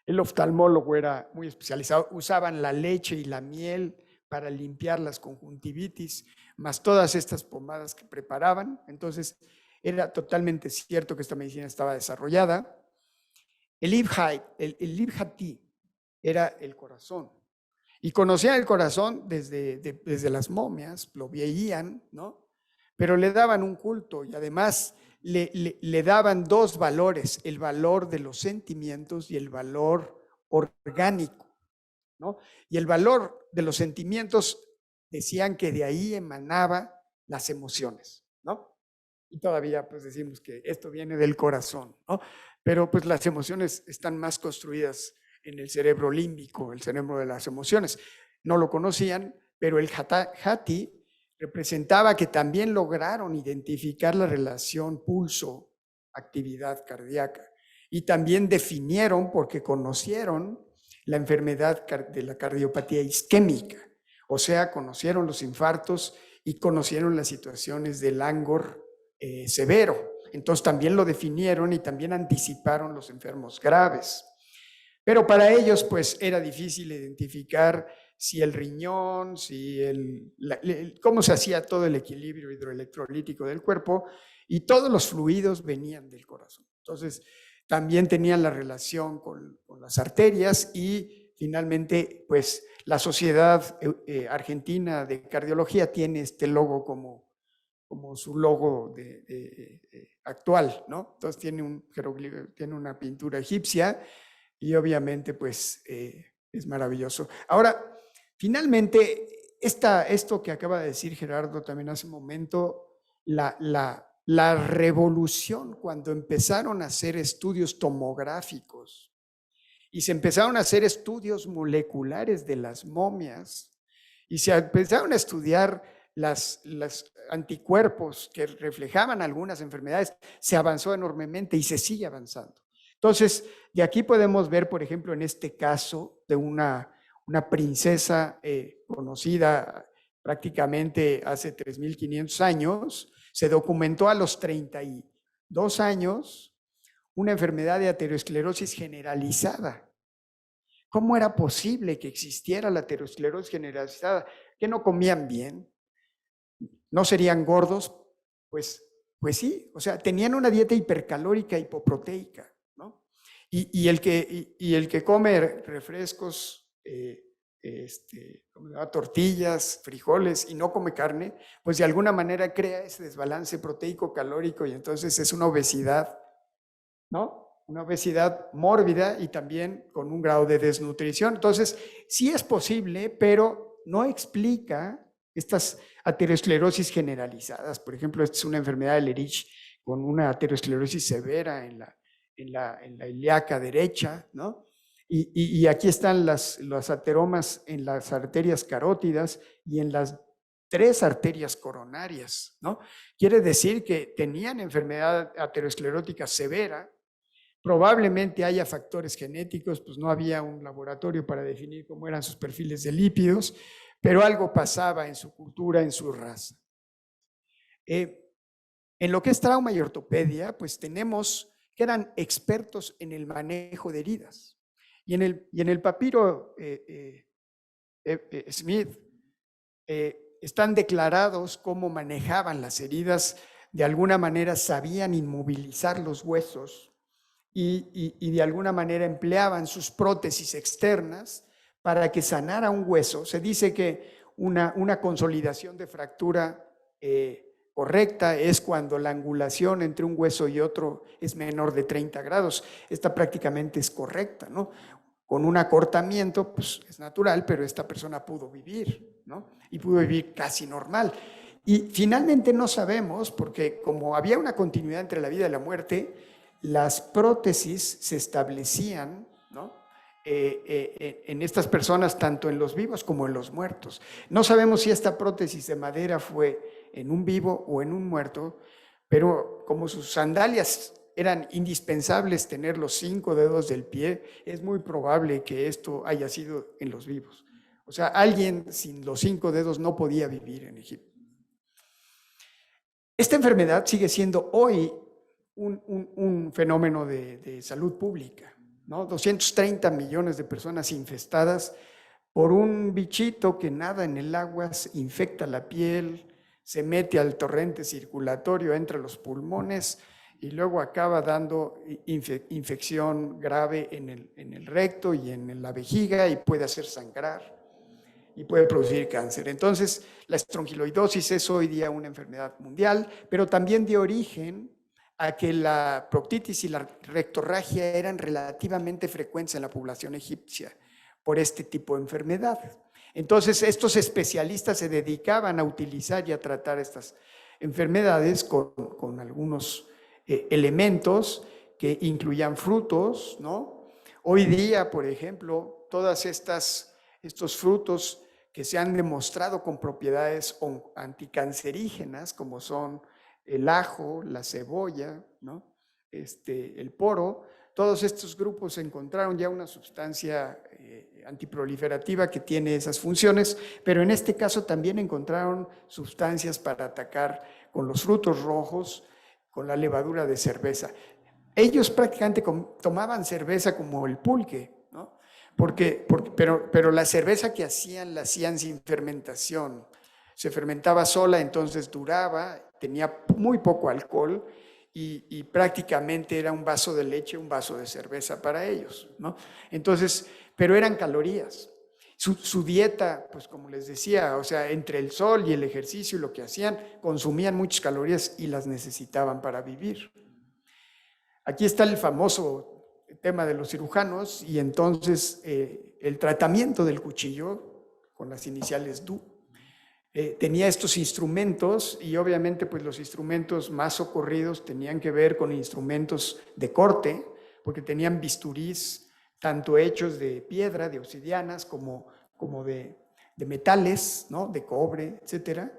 S4: el oftalmólogo era muy especializado, usaban la leche y la miel para limpiar las conjuntivitis, más todas estas pomadas que preparaban. Entonces, era totalmente cierto que esta medicina estaba desarrollada. El Ibhati era el corazón. Y conocían el corazón desde las momias, lo veían, ¿no? Pero le daban un culto y además le daban 2 valores, el valor de los sentimientos y el valor orgánico, ¿no? Y el valor de los sentimientos decían que de ahí emanaba las emociones, ¿no? Y todavía pues decimos que esto viene del corazón, ¿no? Pero pues las emociones están más construidas en el cerebro límbico, el cerebro de las emociones. No lo conocían, pero el Hati representaba que también lograron identificar la relación pulso-actividad cardíaca y también definieron, porque conocieron la enfermedad de la cardiopatía isquémica, o sea, conocieron los infartos y conocieron las situaciones del Langor severo. Entonces también lo definieron y también anticiparon los enfermos graves. Pero para ellos, pues, era difícil identificar si el riñón, cómo se hacía todo el equilibrio hidroelectrolítico del cuerpo, y todos los fluidos venían del corazón. Entonces, también tenían la relación con las arterias y finalmente, pues, la Sociedad Argentina de Cardiología tiene este logo como su logo actual, ¿no? Entonces tiene un jeroglífico, tiene una pintura egipcia y obviamente, pues, es maravilloso. Ahora, finalmente, esto que acaba de decir Gerardo también hace un momento, la revolución cuando empezaron a hacer estudios tomográficos y se empezaron a hacer estudios moleculares de las momias y se empezaron a estudiar los anticuerpos que reflejaban algunas enfermedades, se avanzó enormemente y se sigue avanzando. Entonces, de aquí podemos ver, por ejemplo, en este caso de una princesa conocida prácticamente hace 3.500 años, Se documentó a los 32 años una enfermedad de aterosclerosis generalizada. ¿Cómo era posible que existiera la aterosclerosis generalizada? ¿Que no comían bien? ¿No serían gordos? Pues sí, o sea, tenían una dieta hipercalórica, hipoproteica, ¿no? Y el que come refrescos, tortillas, frijoles y no come carne, pues de alguna manera crea ese desbalance proteico-calórico y entonces es una obesidad, ¿no? Una obesidad mórbida y también con un grado de desnutrición. Entonces, sí es posible, pero no explica estas aterosclerosis generalizadas. Por ejemplo, esta es una enfermedad de Lerich con una aterosclerosis severa en la ilíaca derecha, ¿no? Y aquí están los ateromas en las arterias carótidas y en las 3 arterias coronarias, ¿no? Quiere decir que tenían enfermedad aterosclerótica severa. Probablemente haya factores genéticos, pues no había un laboratorio para definir cómo eran sus perfiles de lípidos, pero algo pasaba en su cultura, en su raza. En lo que es trauma y ortopedia, pues tenemos que eran expertos en el manejo de heridas. Y en el papiro Smith están declarados cómo manejaban las heridas. De alguna manera sabían inmovilizar los huesos y de alguna manera empleaban sus prótesis externas para que sanara un hueso. Se dice que una consolidación de fractura correcta es cuando la angulación entre un hueso y otro es menor de 30 grados. Esta prácticamente es correcta, ¿no? Con un acortamiento, pues es natural, pero esta persona pudo vivir, ¿no? Y pudo vivir casi normal. Y finalmente no sabemos, porque como había una continuidad entre la vida y la muerte, las prótesis se establecían, ¿no? En estas personas, tanto en los vivos como en los muertos. No sabemos si esta prótesis de madera fue en un vivo o en un muerto, pero como sus sandalias eran indispensables tener los 5 dedos del pie, es muy probable que esto haya sido en los vivos. O sea, alguien sin los 5 dedos no podía vivir en Egipto. Esta enfermedad sigue siendo hoy un fenómeno de salud pública, ¿no? 230 millones de personas infestadas por un bichito que nada en el agua, infecta la piel, se mete al torrente circulatorio, entra a los pulmones y luego acaba dando infección grave en el recto y en la vejiga y puede hacer sangrar y puede producir cáncer. Entonces, la estrongiloidosis es hoy día una enfermedad mundial, pero también dio origen a que la proctitis y la rectorragia eran relativamente frecuentes en la población egipcia por este tipo de enfermedad. Entonces, estos especialistas se dedicaban a utilizar y a tratar estas enfermedades con algunos elementos que incluían frutos, ¿no? Hoy día, por ejemplo, todas estos frutos que se han demostrado con propiedades anticancerígenas, como son el ajo, la cebolla, ¿no? El poro, todos estos grupos encontraron ya una sustancia antiproliferativa que tiene esas funciones, pero en este caso también encontraron sustancias para atacar con los frutos rojos, con la levadura de cerveza. Ellos prácticamente tomaban cerveza como el pulque, ¿no? Pero la cerveza que hacían, la hacían sin fermentación. Se fermentaba sola, entonces duraba, tenía muy poco alcohol y prácticamente era un vaso de leche, un vaso de cerveza para ellos, ¿no? Entonces, pero eran calorías. Su dieta, pues como les decía, o sea, entre el sol y el ejercicio y lo que hacían, consumían muchas calorías y las necesitaban para vivir. Aquí está el famoso tema de los cirujanos y entonces el tratamiento del cuchillo con las iniciales DU tenía estos instrumentos y obviamente pues los instrumentos más socorridos tenían que ver con instrumentos de corte porque tenían bisturís tanto hechos de piedra, de obsidianas como de metales, ¿no? De cobre, etcétera.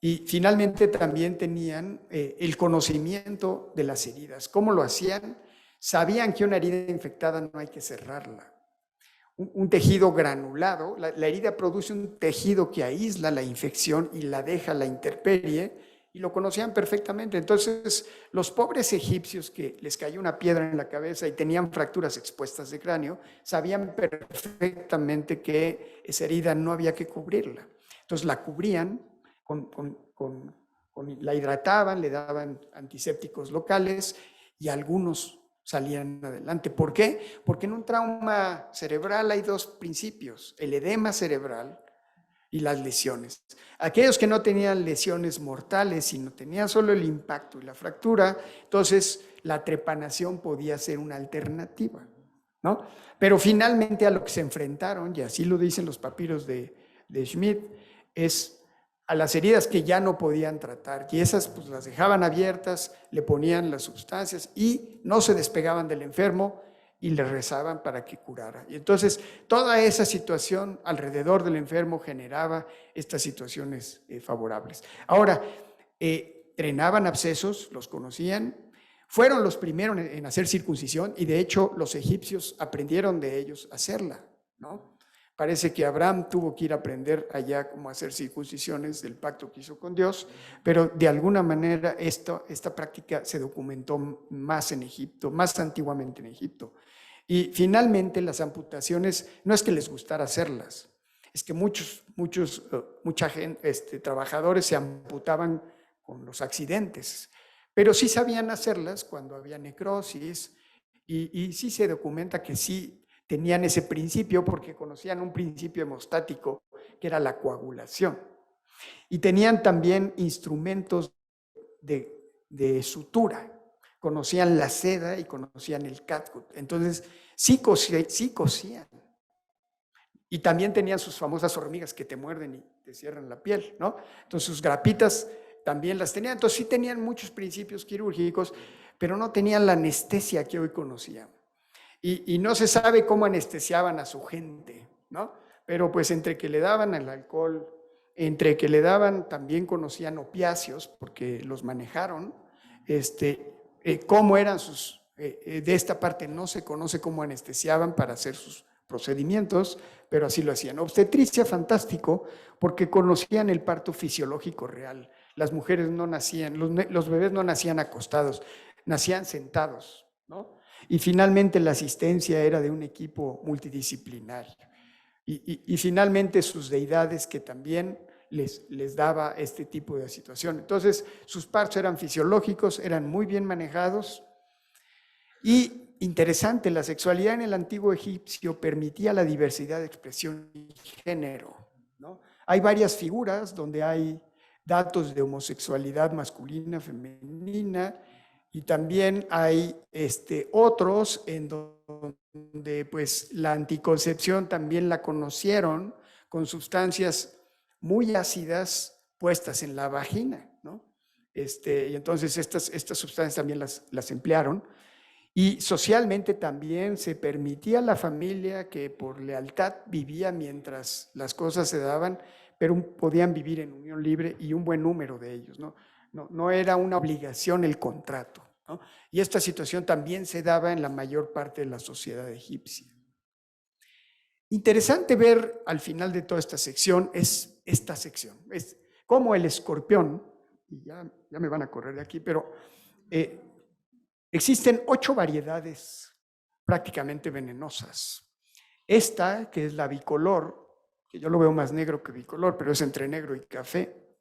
S4: Y finalmente también tenían el conocimiento de las heridas. ¿Cómo lo hacían? Sabían que una herida infectada no hay que cerrarla. Un tejido granulado, la herida produce un tejido que aísla la infección y la deja a la intemperie y lo conocían perfectamente. Entonces, los pobres egipcios que les cayó una piedra en la cabeza y tenían fracturas expuestas de cráneo, sabían perfectamente que esa herida no había que cubrirla. Entonces, la cubrían, la hidrataban, le daban antisépticos locales y algunos salían adelante. ¿Por qué? Porque en un trauma cerebral hay dos principios: el edema cerebral y las lesiones. Aquellos que no tenían lesiones mortales, sino tenían solo el impacto y la fractura, entonces la trepanación podía ser una alternativa, ¿no? Pero finalmente a lo que se enfrentaron, y así lo dicen los papiros de Schmidt, es a las heridas que ya no podían tratar, y esas pues las dejaban abiertas, le ponían las sustancias y no se despegaban del enfermo y le rezaban para que curara. Y entonces toda esa situación alrededor del enfermo generaba estas situaciones favorables. Ahora, drenaban abscesos, los conocían, fueron los primeros en hacer circuncisión y de hecho los egipcios aprendieron de ellos a hacerla, ¿no? Parece que Abraham tuvo que ir a aprender allá cómo hacer circuncisiones del pacto que hizo con Dios, pero de alguna manera esta práctica se documentó más en Egipto, más antiguamente en Egipto. Y finalmente las amputaciones no es que les gustara hacerlas, es que mucha gente, trabajadores se amputaban con los accidentes, pero sí sabían hacerlas cuando había necrosis y sí se documenta que sí tenían ese principio porque conocían un principio hemostático que era la coagulación. Y tenían también instrumentos de sutura. Conocían la seda y conocían el catgut. Entonces, sí cosían. Y también tenían sus famosas hormigas que te muerden y te cierran la piel, ¿no? Entonces, sus grapitas también las tenían. Entonces, sí tenían muchos principios quirúrgicos, pero no tenían la anestesia que hoy conocían. Y no se sabe cómo anestesiaban a su gente, ¿no? Pero pues entre que le daban el alcohol, entre que le daban, también conocían opiáceos, porque los manejaron, cómo eran de esta parte no se conoce cómo anestesiaban para hacer sus procedimientos, pero así lo hacían. Obstetricia, fantástico, porque conocían el parto fisiológico real. Las mujeres no nacían, los bebés no nacían acostados, nacían sentados, ¿no? Y finalmente la asistencia era de un equipo multidisciplinario. Y finalmente sus deidades que también les daba este tipo de situación. Entonces, sus partos eran fisiológicos, eran muy bien manejados. Y interesante, la sexualidad en el antiguo egipcio permitía la diversidad de expresión y género, ¿no? Hay varias figuras donde hay datos de homosexualidad masculina, femenina, y también hay otros en donde pues la anticoncepción también la conocieron con sustancias muy ácidas puestas en la vagina, ¿no? Y entonces estas sustancias también las emplearon. Y socialmente también se permitía a la familia que por lealtad vivía mientras las cosas se daban, pero podían vivir en unión libre y un buen número de ellos, ¿no? No era una obligación el contrato, ¿no? Y esta situación también se daba en la mayor parte de la sociedad egipcia. Interesante ver al final de toda esta sección es esta sección, es como el escorpión, y ya me van a correr de aquí, pero existen 8 variedades prácticamente venenosas. Esta, que es la bicolor, que yo lo veo más negro que bicolor, pero es entre negro y café,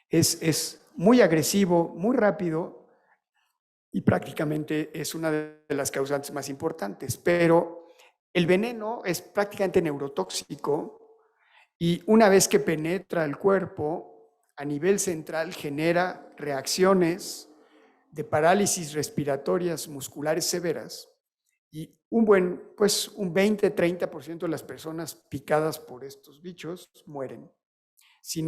S4: es muy agresivo, muy rápido y prácticamente es una de las causantes más importantes. Pero el veneno es prácticamente neurotóxico y una vez que penetra el cuerpo, a nivel central genera reacciones de parálisis respiratorias musculares severas y un 20-30% de las personas picadas por estos bichos mueren. Si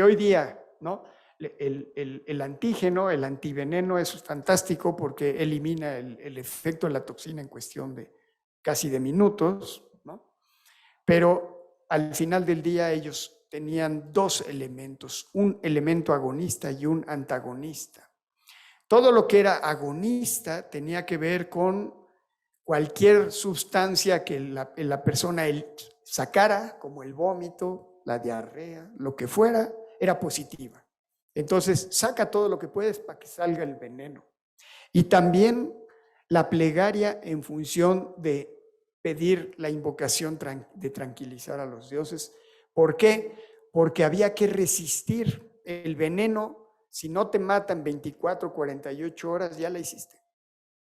S4: hoy día, ¿no?, el antígeno, el antiveneno es fantástico porque elimina el efecto de la toxina en cuestión de casi de minutos, ¿no? Pero al final del día ellos tenían 2 elementos, un elemento agonista y un antagonista. Todo lo que era agonista tenía que ver con cualquier sustancia que la persona sacara, como el vómito, la diarrea, lo que fuera, era positiva. Entonces, saca todo lo que puedes para que salga el veneno. Y también la plegaria en función de pedir la invocación de tranquilizar a los dioses. ¿Por qué? Porque había que resistir el veneno. Si no te matan 24, 48 horas, ya la hiciste,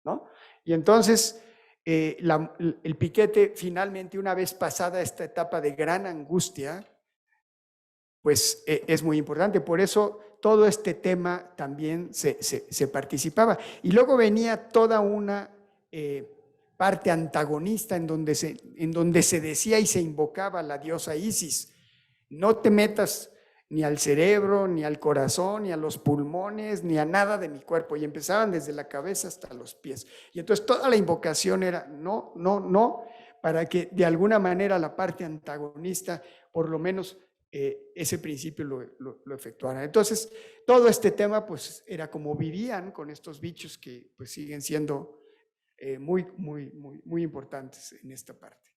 S4: ¿no? Y entonces el piquete finalmente, una vez pasada esta etapa de gran angustia, pues es muy importante. Por eso todo este tema también se participaba. Y luego venía toda una parte antagonista en donde se decía y se invocaba a la diosa Isis. No te metas ni al cerebro, ni al corazón, ni a los pulmones, ni a nada de mi cuerpo. Y empezaban desde la cabeza hasta los pies. Y entonces toda la invocación era no, no, no, para que de alguna manera la parte antagonista, por lo menos ese principio lo efectuara. Entonces, todo este tema pues era como vivían con estos bichos que pues siguen siendo muy importantes en esta parte.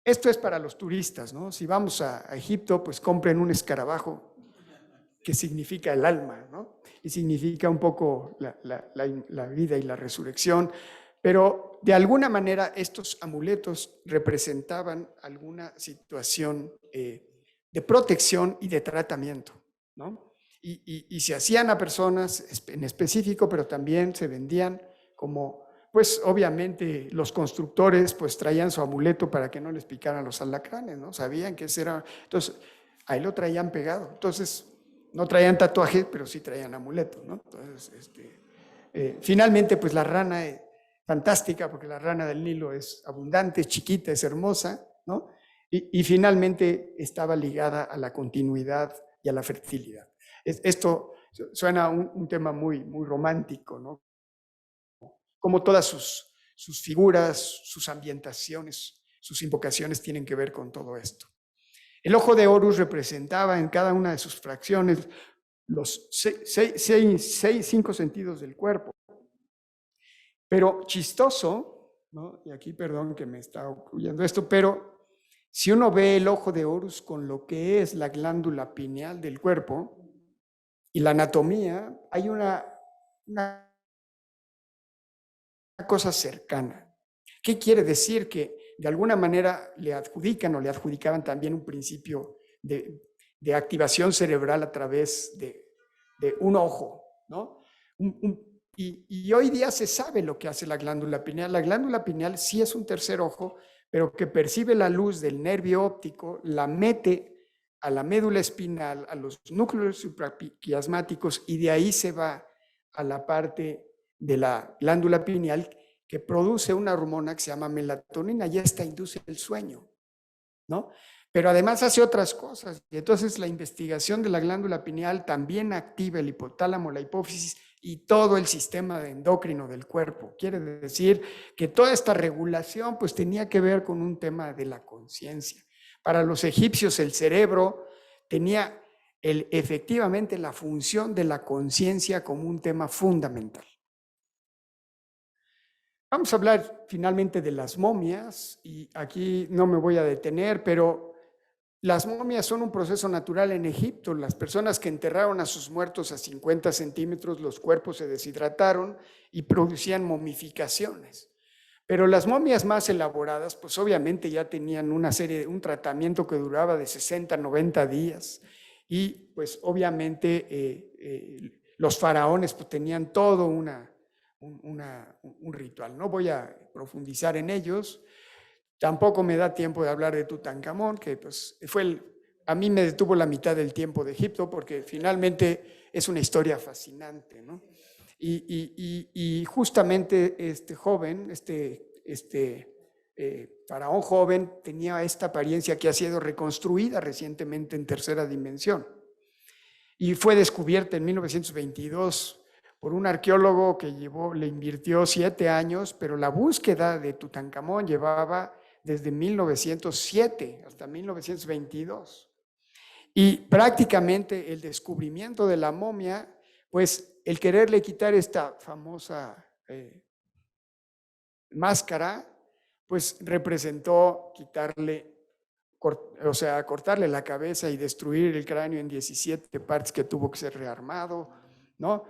S4: Esto es para los turistas, ¿no? Si vamos a Egipto, pues compren un escarabajo que significa el alma, ¿no? Y significa un poco la vida y la resurrección, pero de alguna manera estos amuletos representaban alguna situación de protección y de tratamiento, ¿no? Y se hacían a personas en específico, pero también se vendían como, pues obviamente los constructores pues traían su amuleto para que no les picaran los alacranes, ¿no? Sabían que ese era, entonces ahí lo traían pegado. Entonces no traían tatuaje, pero sí traían amuleto, ¿no? Entonces, finalmente pues la rana es fantástica, porque la rana del Nilo es abundante, es chiquita, es hermosa, ¿no? Y finalmente estaba ligada a la continuidad y a la fertilidad. Esto suena un tema muy romántico, ¿no? Como todas sus figuras, sus ambientaciones, sus invocaciones tienen que ver con todo esto. El ojo de Horus representaba en cada una de sus fracciones los 5 sentidos del cuerpo. Pero chistoso, ¿no? Y aquí perdón que me está ocurriendo esto, pero si uno ve el ojo de Horus con lo que es la glándula pineal del cuerpo y la anatomía, hay una cosa cercana. ¿Qué quiere decir? Que de alguna manera le adjudican o le adjudicaban también un principio de activación cerebral a través de un ojo, ¿no? Y hoy día se sabe lo que hace la glándula pineal. La glándula pineal sí es un tercer ojo, pero que percibe la luz del nervio óptico, la mete a la médula espinal, a los núcleos supraquiasmáticos, y de ahí se va a la parte de la glándula pineal que produce una hormona que se llama melatonina, y esta induce el sueño, ¿no? Pero además hace otras cosas. Y entonces la investigación de la glándula pineal también activa el hipotálamo, la hipófisis y todo el sistema endocrino del cuerpo. Quiere decir que toda esta regulación pues tenía que ver con un tema de la conciencia. Para los egipcios el cerebro tenía efectivamente la función de la conciencia como un tema fundamental. Vamos a hablar finalmente de las momias, y aquí no me voy a detener, pero las momias son un proceso natural en Egipto. Las personas que enterraron a sus muertos a 50 centímetros, los cuerpos se deshidrataron y producían momificaciones. Pero las momias más elaboradas, pues obviamente ya tenían un tratamiento que duraba de 60 a 90 días. Y pues obviamente los faraones pues, tenían todo un ritual. No voy a profundizar en ellos. Tampoco me da tiempo de hablar de Tutankamón, que pues a mí me detuvo la mitad del tiempo de Egipto, porque finalmente es una historia fascinante, ¿no? Y justamente este joven, faraón joven, tenía esta apariencia que ha sido reconstruida recientemente en tercera dimensión. Y fue descubierta en 1922 por un arqueólogo que le invirtió 7 años, pero la búsqueda de Tutankamón llevaba desde 1907 hasta 1922. Y prácticamente el descubrimiento de la momia, pues el quererle quitar esta famosa máscara, pues representó quitarle o sea, cortarle la cabeza y destruir el cráneo en 17 partes que tuvo que ser rearmado, ¿no?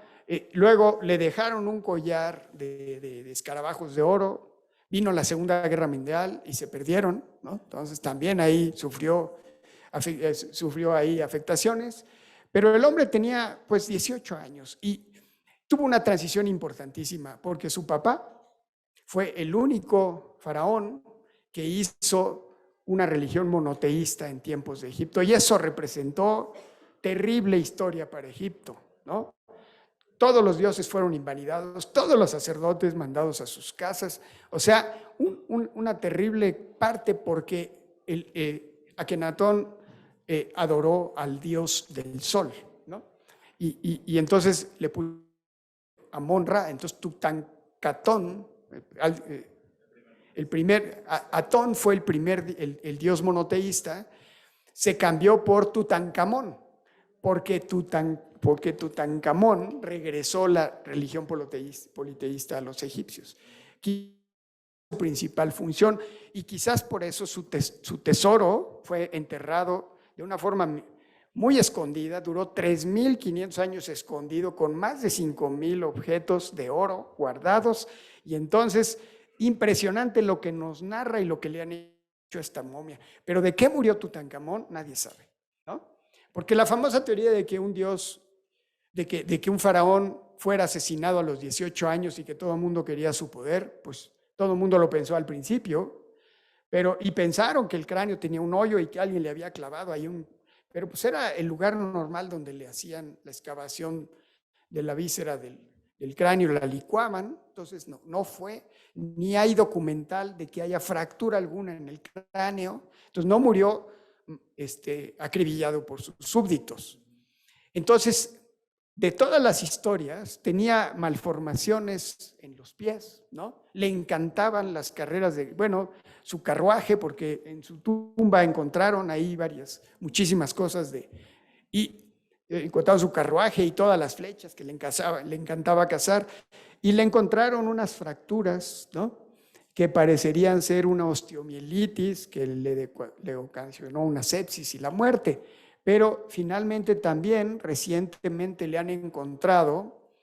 S4: Luego le dejaron un collar de escarabajos de oro, vino la Segunda Guerra Mundial y se perdieron, ¿no? Entonces también ahí sufrió ahí afectaciones, pero el hombre tenía pues 18 años y tuvo una transición importantísima porque su papá fue el único faraón que hizo una religión monoteísta en tiempos de Egipto y eso representó terrible historia para Egipto, ¿no? Todos los dioses fueron invalidados, todos los sacerdotes mandados a sus casas, o sea, una terrible parte porque Akenatón adoró al dios del sol, ¿no? Y entonces le puso Amon-Ra, entonces Tutankamón, Atón fue el dios monoteísta, se cambió por Tutankamón, porque Tutankamón regresó la religión politeísta a los egipcios. Su principal función, y quizás por eso su tesoro fue enterrado de una forma muy escondida, duró 3,500 años escondido, con más de 5,000 objetos de oro guardados, y entonces impresionante lo que nos narra y lo que le han hecho a esta momia. Pero ¿de qué murió Tutankamón? Nadie sabe, ¿no? Porque la famosa teoría de que un dios, de que un faraón fuera asesinado a los 18 años y que todo el mundo quería su poder, pues todo el mundo lo pensó al principio, y pensaron que el cráneo tenía un hoyo y que alguien le había clavado ahí pero pues era el lugar normal donde le hacían la excavación de la víscera del cráneo, la licuaban, entonces no fue, ni hay documental de que haya fractura alguna en el cráneo, entonces no murió acribillado por sus súbditos. Entonces, de todas las historias, tenía malformaciones en los pies, ¿no? Le encantaban las carreras su carruaje, porque en su tumba encontraron ahí muchísimas cosas y encontraron su carruaje y todas las flechas que le encantaba cazar, y le encontraron unas fracturas, ¿no? Que parecerían ser una osteomielitis que le ocasionó una sepsis y la muerte. Pero finalmente también recientemente le han encontrado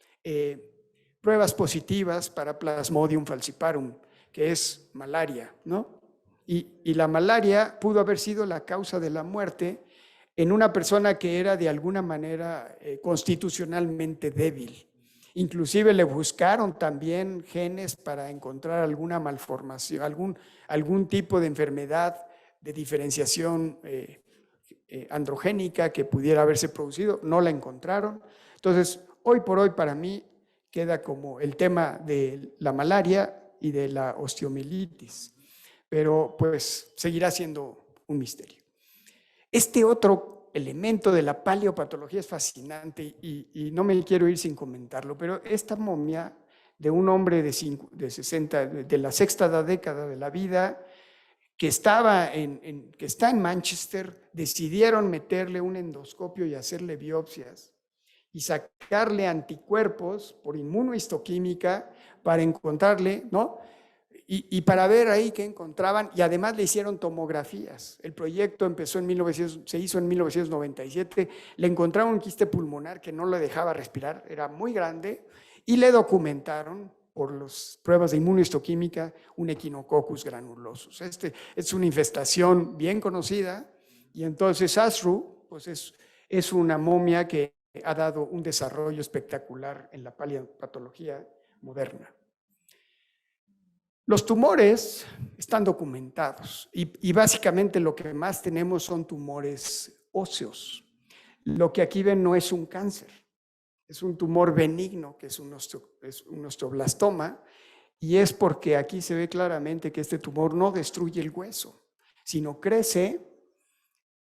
S4: pruebas positivas para Plasmodium falciparum, que es malaria, ¿no? Y la malaria pudo haber sido la causa de la muerte en una persona que era de alguna manera constitucionalmente débil. Inclusive le buscaron también genes para encontrar alguna malformación, algún tipo de enfermedad de diferenciación androgénica que pudiera haberse producido, no la encontraron. Entonces, hoy por hoy para mí queda como el tema de la malaria y de la osteomielitis, pero pues seguirá siendo un misterio. Este otro elemento de la paleopatología es fascinante y no me quiero ir sin comentarlo, pero esta momia de un hombre de la sexta década de la vida, que está en Manchester, decidieron meterle un endoscopio y hacerle biopsias y sacarle anticuerpos por inmunohistoquímica para encontrarle, ¿no? Y para ver ahí qué encontraban, y además le hicieron tomografías. El proyecto se hizo en 1997, le encontraron un quiste pulmonar que no le dejaba respirar, era muy grande, y le documentaron por las pruebas de inmunohistoquímica un Echinococcus granulosus. Es una infestación bien conocida, y entonces Asru pues es una momia que ha dado un desarrollo espectacular en la paleopatología moderna. Los tumores están documentados y básicamente lo que más tenemos son tumores óseos. Lo que aquí ven no es un cáncer, es un tumor benigno que es un osteoblastoma, y es porque aquí se ve claramente que este tumor no destruye el hueso, sino crece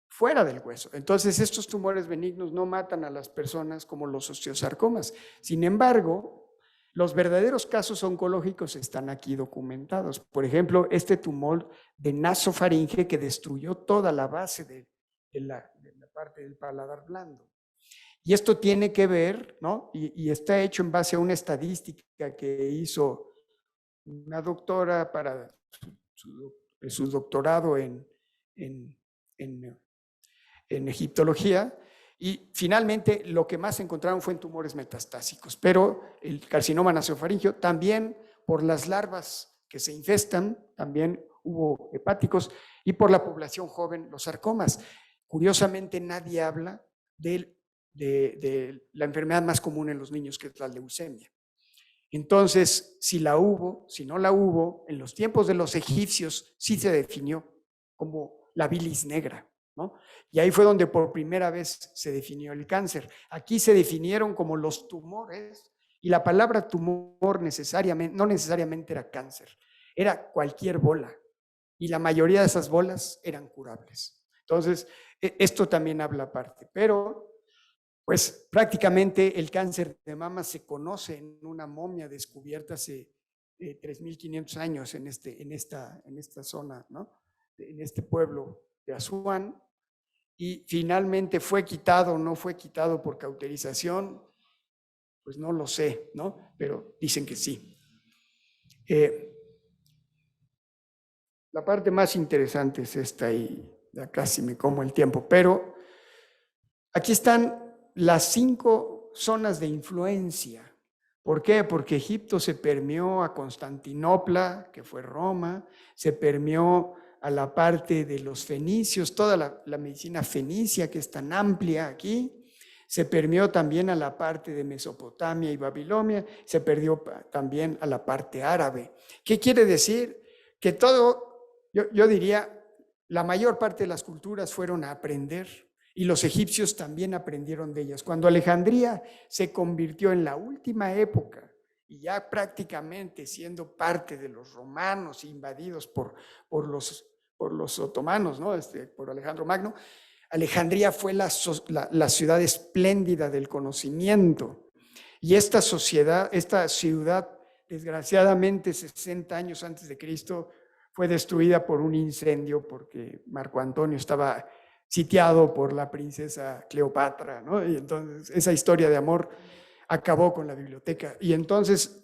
S4: fuera del hueso. Entonces, estos tumores benignos no matan a las personas como los osteosarcomas. Sin embargo, los verdaderos casos oncológicos están aquí documentados. Por ejemplo, este tumor de nasofaringe que destruyó toda la base de la parte del paladar blando. Y esto tiene que ver, ¿no? Y está hecho en base a una estadística que hizo una doctora para su doctorado en en egiptología. Y finalmente lo que más encontraron fue en tumores metastásicos, pero el carcinoma nasofaríngeo también por las larvas que se infestan, también hubo hepáticos, y por la población joven los sarcomas. Curiosamente nadie habla de la enfermedad más común en los niños, que es la leucemia. Entonces, si la hubo, si no la hubo, en los tiempos de los egipcios sí se definió como la bilis negra, ¿no? Y ahí fue donde por primera vez se definió el cáncer. Aquí se definieron como los tumores, y la palabra tumor no necesariamente era cáncer, era cualquier bola, y la mayoría de esas bolas eran curables. Entonces, esto también habla aparte, pero pues prácticamente el cáncer de mama se conoce en una momia descubierta hace 3.500 años en esta zona, ¿no? En este pueblo de Asuán, y finalmente fue quitado o no fue quitado por cauterización, pues no lo sé, ¿no? Pero dicen que sí. La parte más interesante es esta, y ya casi me como el tiempo, pero aquí están las 5 zonas de influencia. ¿Por qué? Porque Egipto se permeó a Constantinopla, que fue Roma, se permeó a la parte de los fenicios, toda la medicina fenicia, que es tan amplia aquí, se permeó también a la parte de Mesopotamia y Babilonia, se perdió también a la parte árabe. ¿Qué quiere decir? Que todo, yo diría, la mayor parte de las culturas fueron a aprender, y los egipcios también aprendieron de ellas. Cuando Alejandría se convirtió en la última época, y ya prácticamente siendo parte de los romanos invadidos por los otomanos, ¿no? Por Alejandro Magno, Alejandría fue la ciudad espléndida del conocimiento. Y esta ciudad, desgraciadamente 60 años antes de Cristo, fue destruida por un incendio porque Marco Antonio estaba sitiado por la princesa Cleopatra, ¿no? Y entonces esa historia de amor acabó con la biblioteca. Y entonces,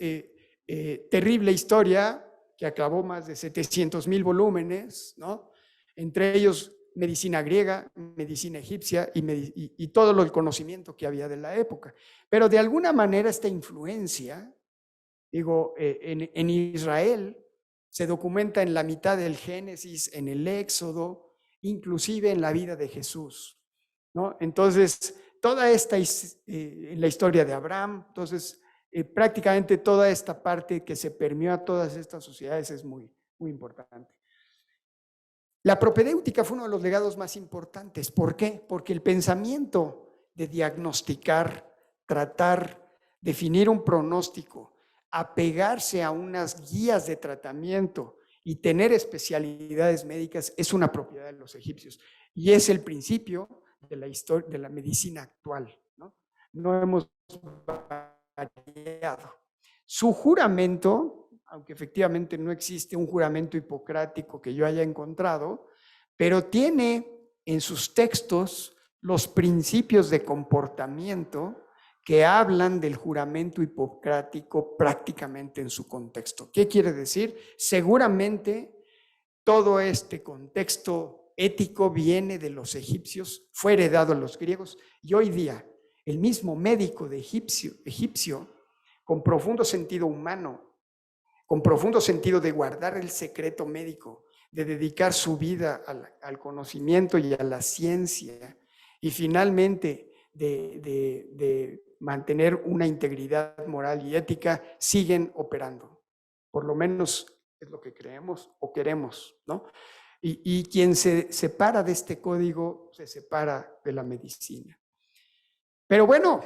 S4: terrible historia que acabó más de 700,000 volúmenes, ¿no? Entre ellos medicina griega, medicina egipcia y todo el conocimiento que había de la época. Pero de alguna manera esta influencia, digo, en Israel se documenta en la mitad del Génesis, en el Éxodo, inclusive en la vida de Jesús, ¿no? Entonces, toda esta, en la historia de Abraham, entonces, prácticamente toda esta parte que se permeó a todas estas sociedades es muy, muy importante. La propedéutica fue uno de los legados más importantes. ¿Por qué? Porque el pensamiento de diagnosticar, tratar, definir un pronóstico, apegarse a unas guías de tratamiento y tener especialidades médicas es una propiedad de los egipcios. Y es el principio de la historia de la medicina actual, ¿no? No hemos variado. Su juramento, aunque efectivamente no existe un juramento hipocrático que yo haya encontrado, pero tiene en sus textos los principios de comportamiento que hablan del juramento hipocrático prácticamente en su contexto. ¿Qué quiere decir? Seguramente todo este contexto ético viene de los egipcios, fue heredado a los griegos, y hoy día el mismo médico de egipcio con profundo sentido humano, con profundo sentido de guardar el secreto médico, de dedicar su vida al conocimiento y a la ciencia, y finalmente de mantener una integridad moral y ética, siguen operando. Por lo menos es lo que creemos o queremos, ¿no? Y quien se separa de este código, se separa de la medicina. Pero bueno,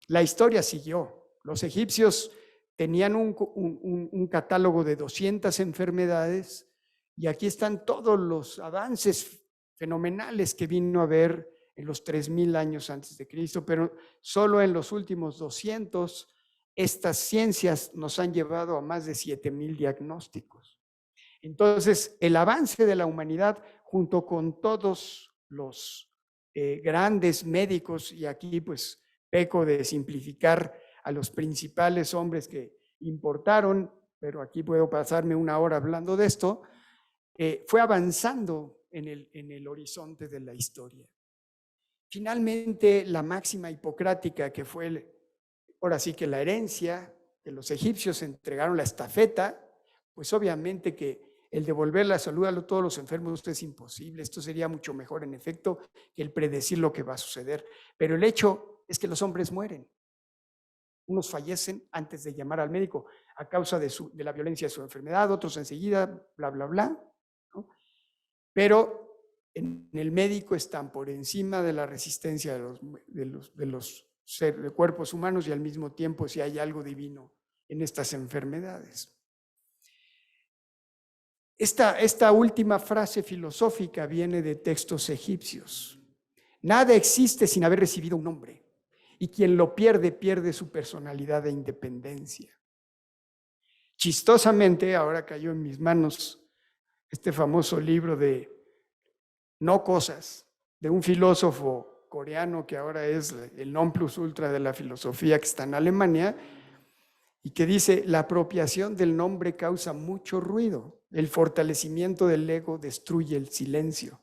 S4: la historia siguió. Los egipcios tenían un catálogo de 200 enfermedades, y aquí están todos los avances fenomenales que vino a haber en los 3,000 años antes de Cristo, pero solo en los últimos 200 estas ciencias nos han llevado a más de 7,000 diagnósticos. Entonces, el avance de la humanidad, junto con todos los grandes médicos, y aquí pues peco de simplificar a los principales hombres que importaron, pero aquí puedo pasarme una hora hablando de esto, fue avanzando en el horizonte de la historia. Finalmente, la máxima hipocrática, que fue ahora sí que la herencia, que los egipcios entregaron la estafeta, pues obviamente que el devolver la salud a todos los enfermos es imposible. Esto sería mucho mejor, en efecto, que el predecir lo que va a suceder. Pero el hecho es que los hombres mueren. Unos fallecen antes de llamar al médico a causa de la violencia de su enfermedad, otros enseguida, bla, bla, bla, ¿no? Pero en el médico están por encima de la resistencia de los cuerpos humanos y al mismo tiempo si hay algo divino en estas enfermedades. Esta última frase filosófica viene de textos egipcios. Nada existe sin haber recibido un nombre, y quien lo pierde, pierde su personalidad e independencia. Chistosamente, ahora cayó en mis manos este famoso libro de No Cosas, de un filósofo coreano que ahora es el non plus ultra de la filosofía, que está en Alemania, y que dice: la apropiación del nombre causa mucho ruido, el fortalecimiento del ego destruye el silencio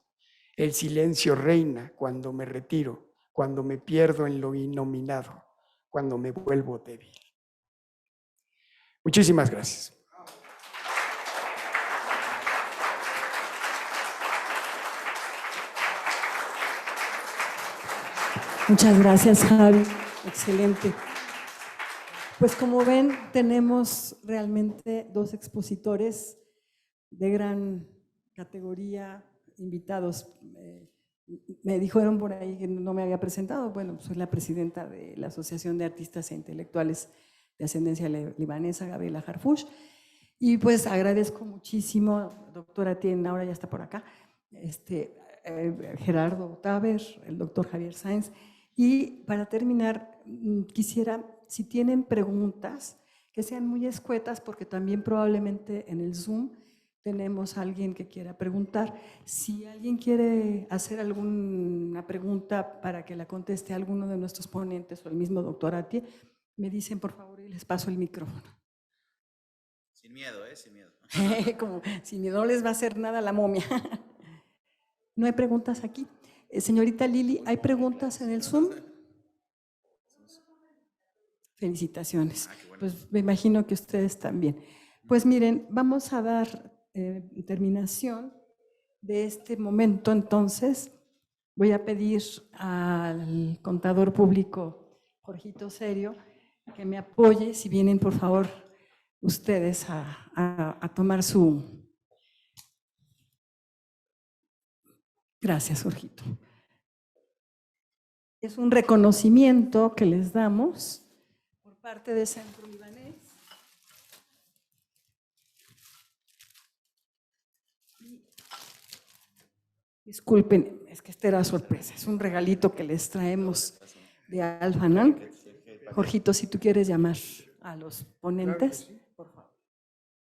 S4: reina cuando me retiro, cuando me pierdo en lo innominado, cuando me vuelvo débil. Muchísimas gracias.
S1: Muchas gracias, Javi. Excelente. Pues como ven, tenemos realmente dos expositores de gran categoría, invitados. Me dijeron por ahí que no me había presentado. Bueno, soy la presidenta de la Asociación de Artistas e Intelectuales de Ascendencia Libanesa, Gabriela Harfush. Y pues agradezco muchísimo, doctora Tien, ahora ya está por acá, Gerardo Taber, el doctor Javier Sáenz. Y para terminar, quisiera, si tienen preguntas, que sean muy escuetas, porque también probablemente en el Zoom tenemos a alguien que quiera preguntar. Si alguien quiere hacer alguna pregunta para que la conteste alguno de nuestros ponentes o el mismo doctor Atie, me dicen por favor y les paso el micrófono.
S2: Sin miedo, sin miedo.
S1: Como si no les va a hacer nada la momia. ¿No hay preguntas aquí? Señorita Lili, ¿hay preguntas en el Zoom? Felicitaciones. Pues me imagino que ustedes también. Pues miren, vamos a dar terminación de este momento. Entonces, voy a pedir al contador público, Jorgito Serio, que me apoye, si vienen por favor ustedes a tomar su... Gracias, Jorgito. Es un reconocimiento que les damos por parte de Centro Libanés. Disculpen, es que esta era sorpresa, es un regalito que les traemos de Al-Fanan. Jorgito, si tú quieres llamar a los ponentes, claro, sí, por favor.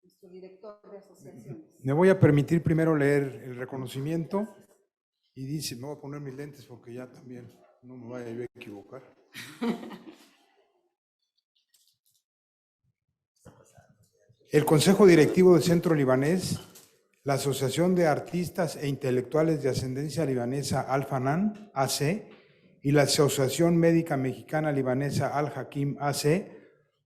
S1: Nuestro director de asociaciones.
S5: Me voy a permitir primero leer el reconocimiento y dice, me voy a poner mis lentes porque ya también no me vaya yo a equivocar. El Consejo Directivo del Centro Libanés, la Asociación de Artistas e Intelectuales de Ascendencia Libanesa Al-Fanan, AC, y la Asociación Médica Mexicana Libanesa Al-Hakim, AC,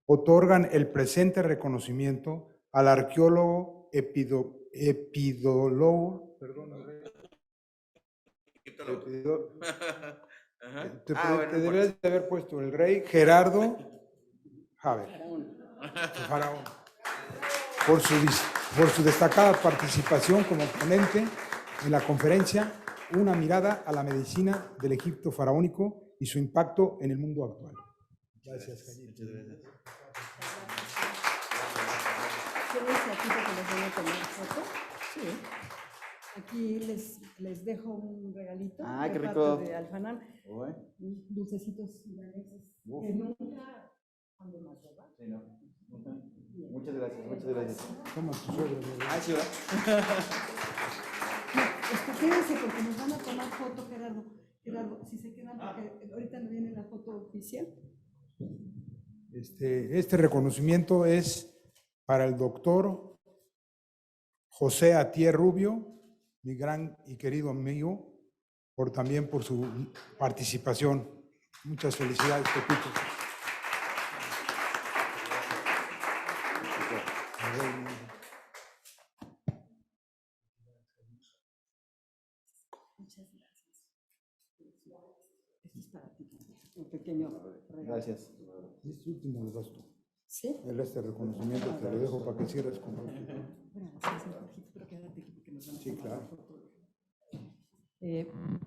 S5: otorgan el presente reconocimiento al arqueólogo egiptólogo, te deberías de haber puesto el rey Gerardo Haber, el faraón, por su destacada participación como ponente en la conferencia Una mirada a la medicina del Egipto faraónico y su impacto en el mundo actual. Gracias, Javier.
S1: ¿Tienes aquí para que les den a tomar foto? Sí. Aquí les dejo un regalito.
S2: Qué rico.
S1: De Al-Fanan. Dulcecitos libaneses. Que nunca cuando más, ¿verdad?
S2: Sí, no. Muchas gracias, muchas gracias.
S5: Toma tu suegro.
S2: Sí, ¿verdad?
S1: Quédense porque nos van a tomar foto, Gerardo. Gerardo, si se quedan, porque ahorita no viene la foto oficial.
S5: Este reconocimiento es para el doctor José Atié Rubio, mi gran y querido amigo, también por su participación. Muchas felicidades, Pepito.
S1: Muchas gracias. Este es para ti, un pequeño regalo.
S2: Gracias.
S5: Este último el resto.
S1: ¿Sí?
S5: Este reconocimiento te lo dejo para que cierres con otro.
S1: Gracias, Jorgito, pero quédate aquí porque nos vamos
S5: Sí,
S1: a tomar
S5: claro.
S1: una foto.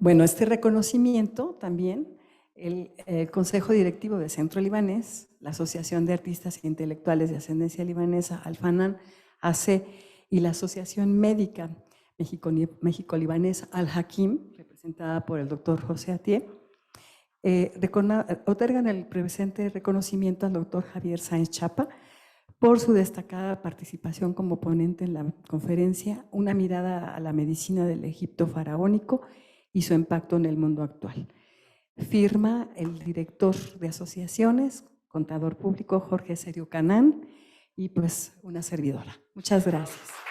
S1: Bueno, este reconocimiento también, el Consejo Directivo de Centro Libanés, la Asociación de Artistas e Intelectuales de Ascendencia Libanesa, Al-Fanan AC, y la Asociación Médica México-Libanesa, Al-Hakim, representada por el doctor José Atié, otorgan el presente reconocimiento al doctor Javier Sáenz Chapa por su destacada participación como ponente en la conferencia Una mirada a la medicina del Egipto faraónico y su impacto en el mundo actual. Firma el director de asociaciones, contador público Jorge Serio Canán, y pues una servidora. Muchas gracias.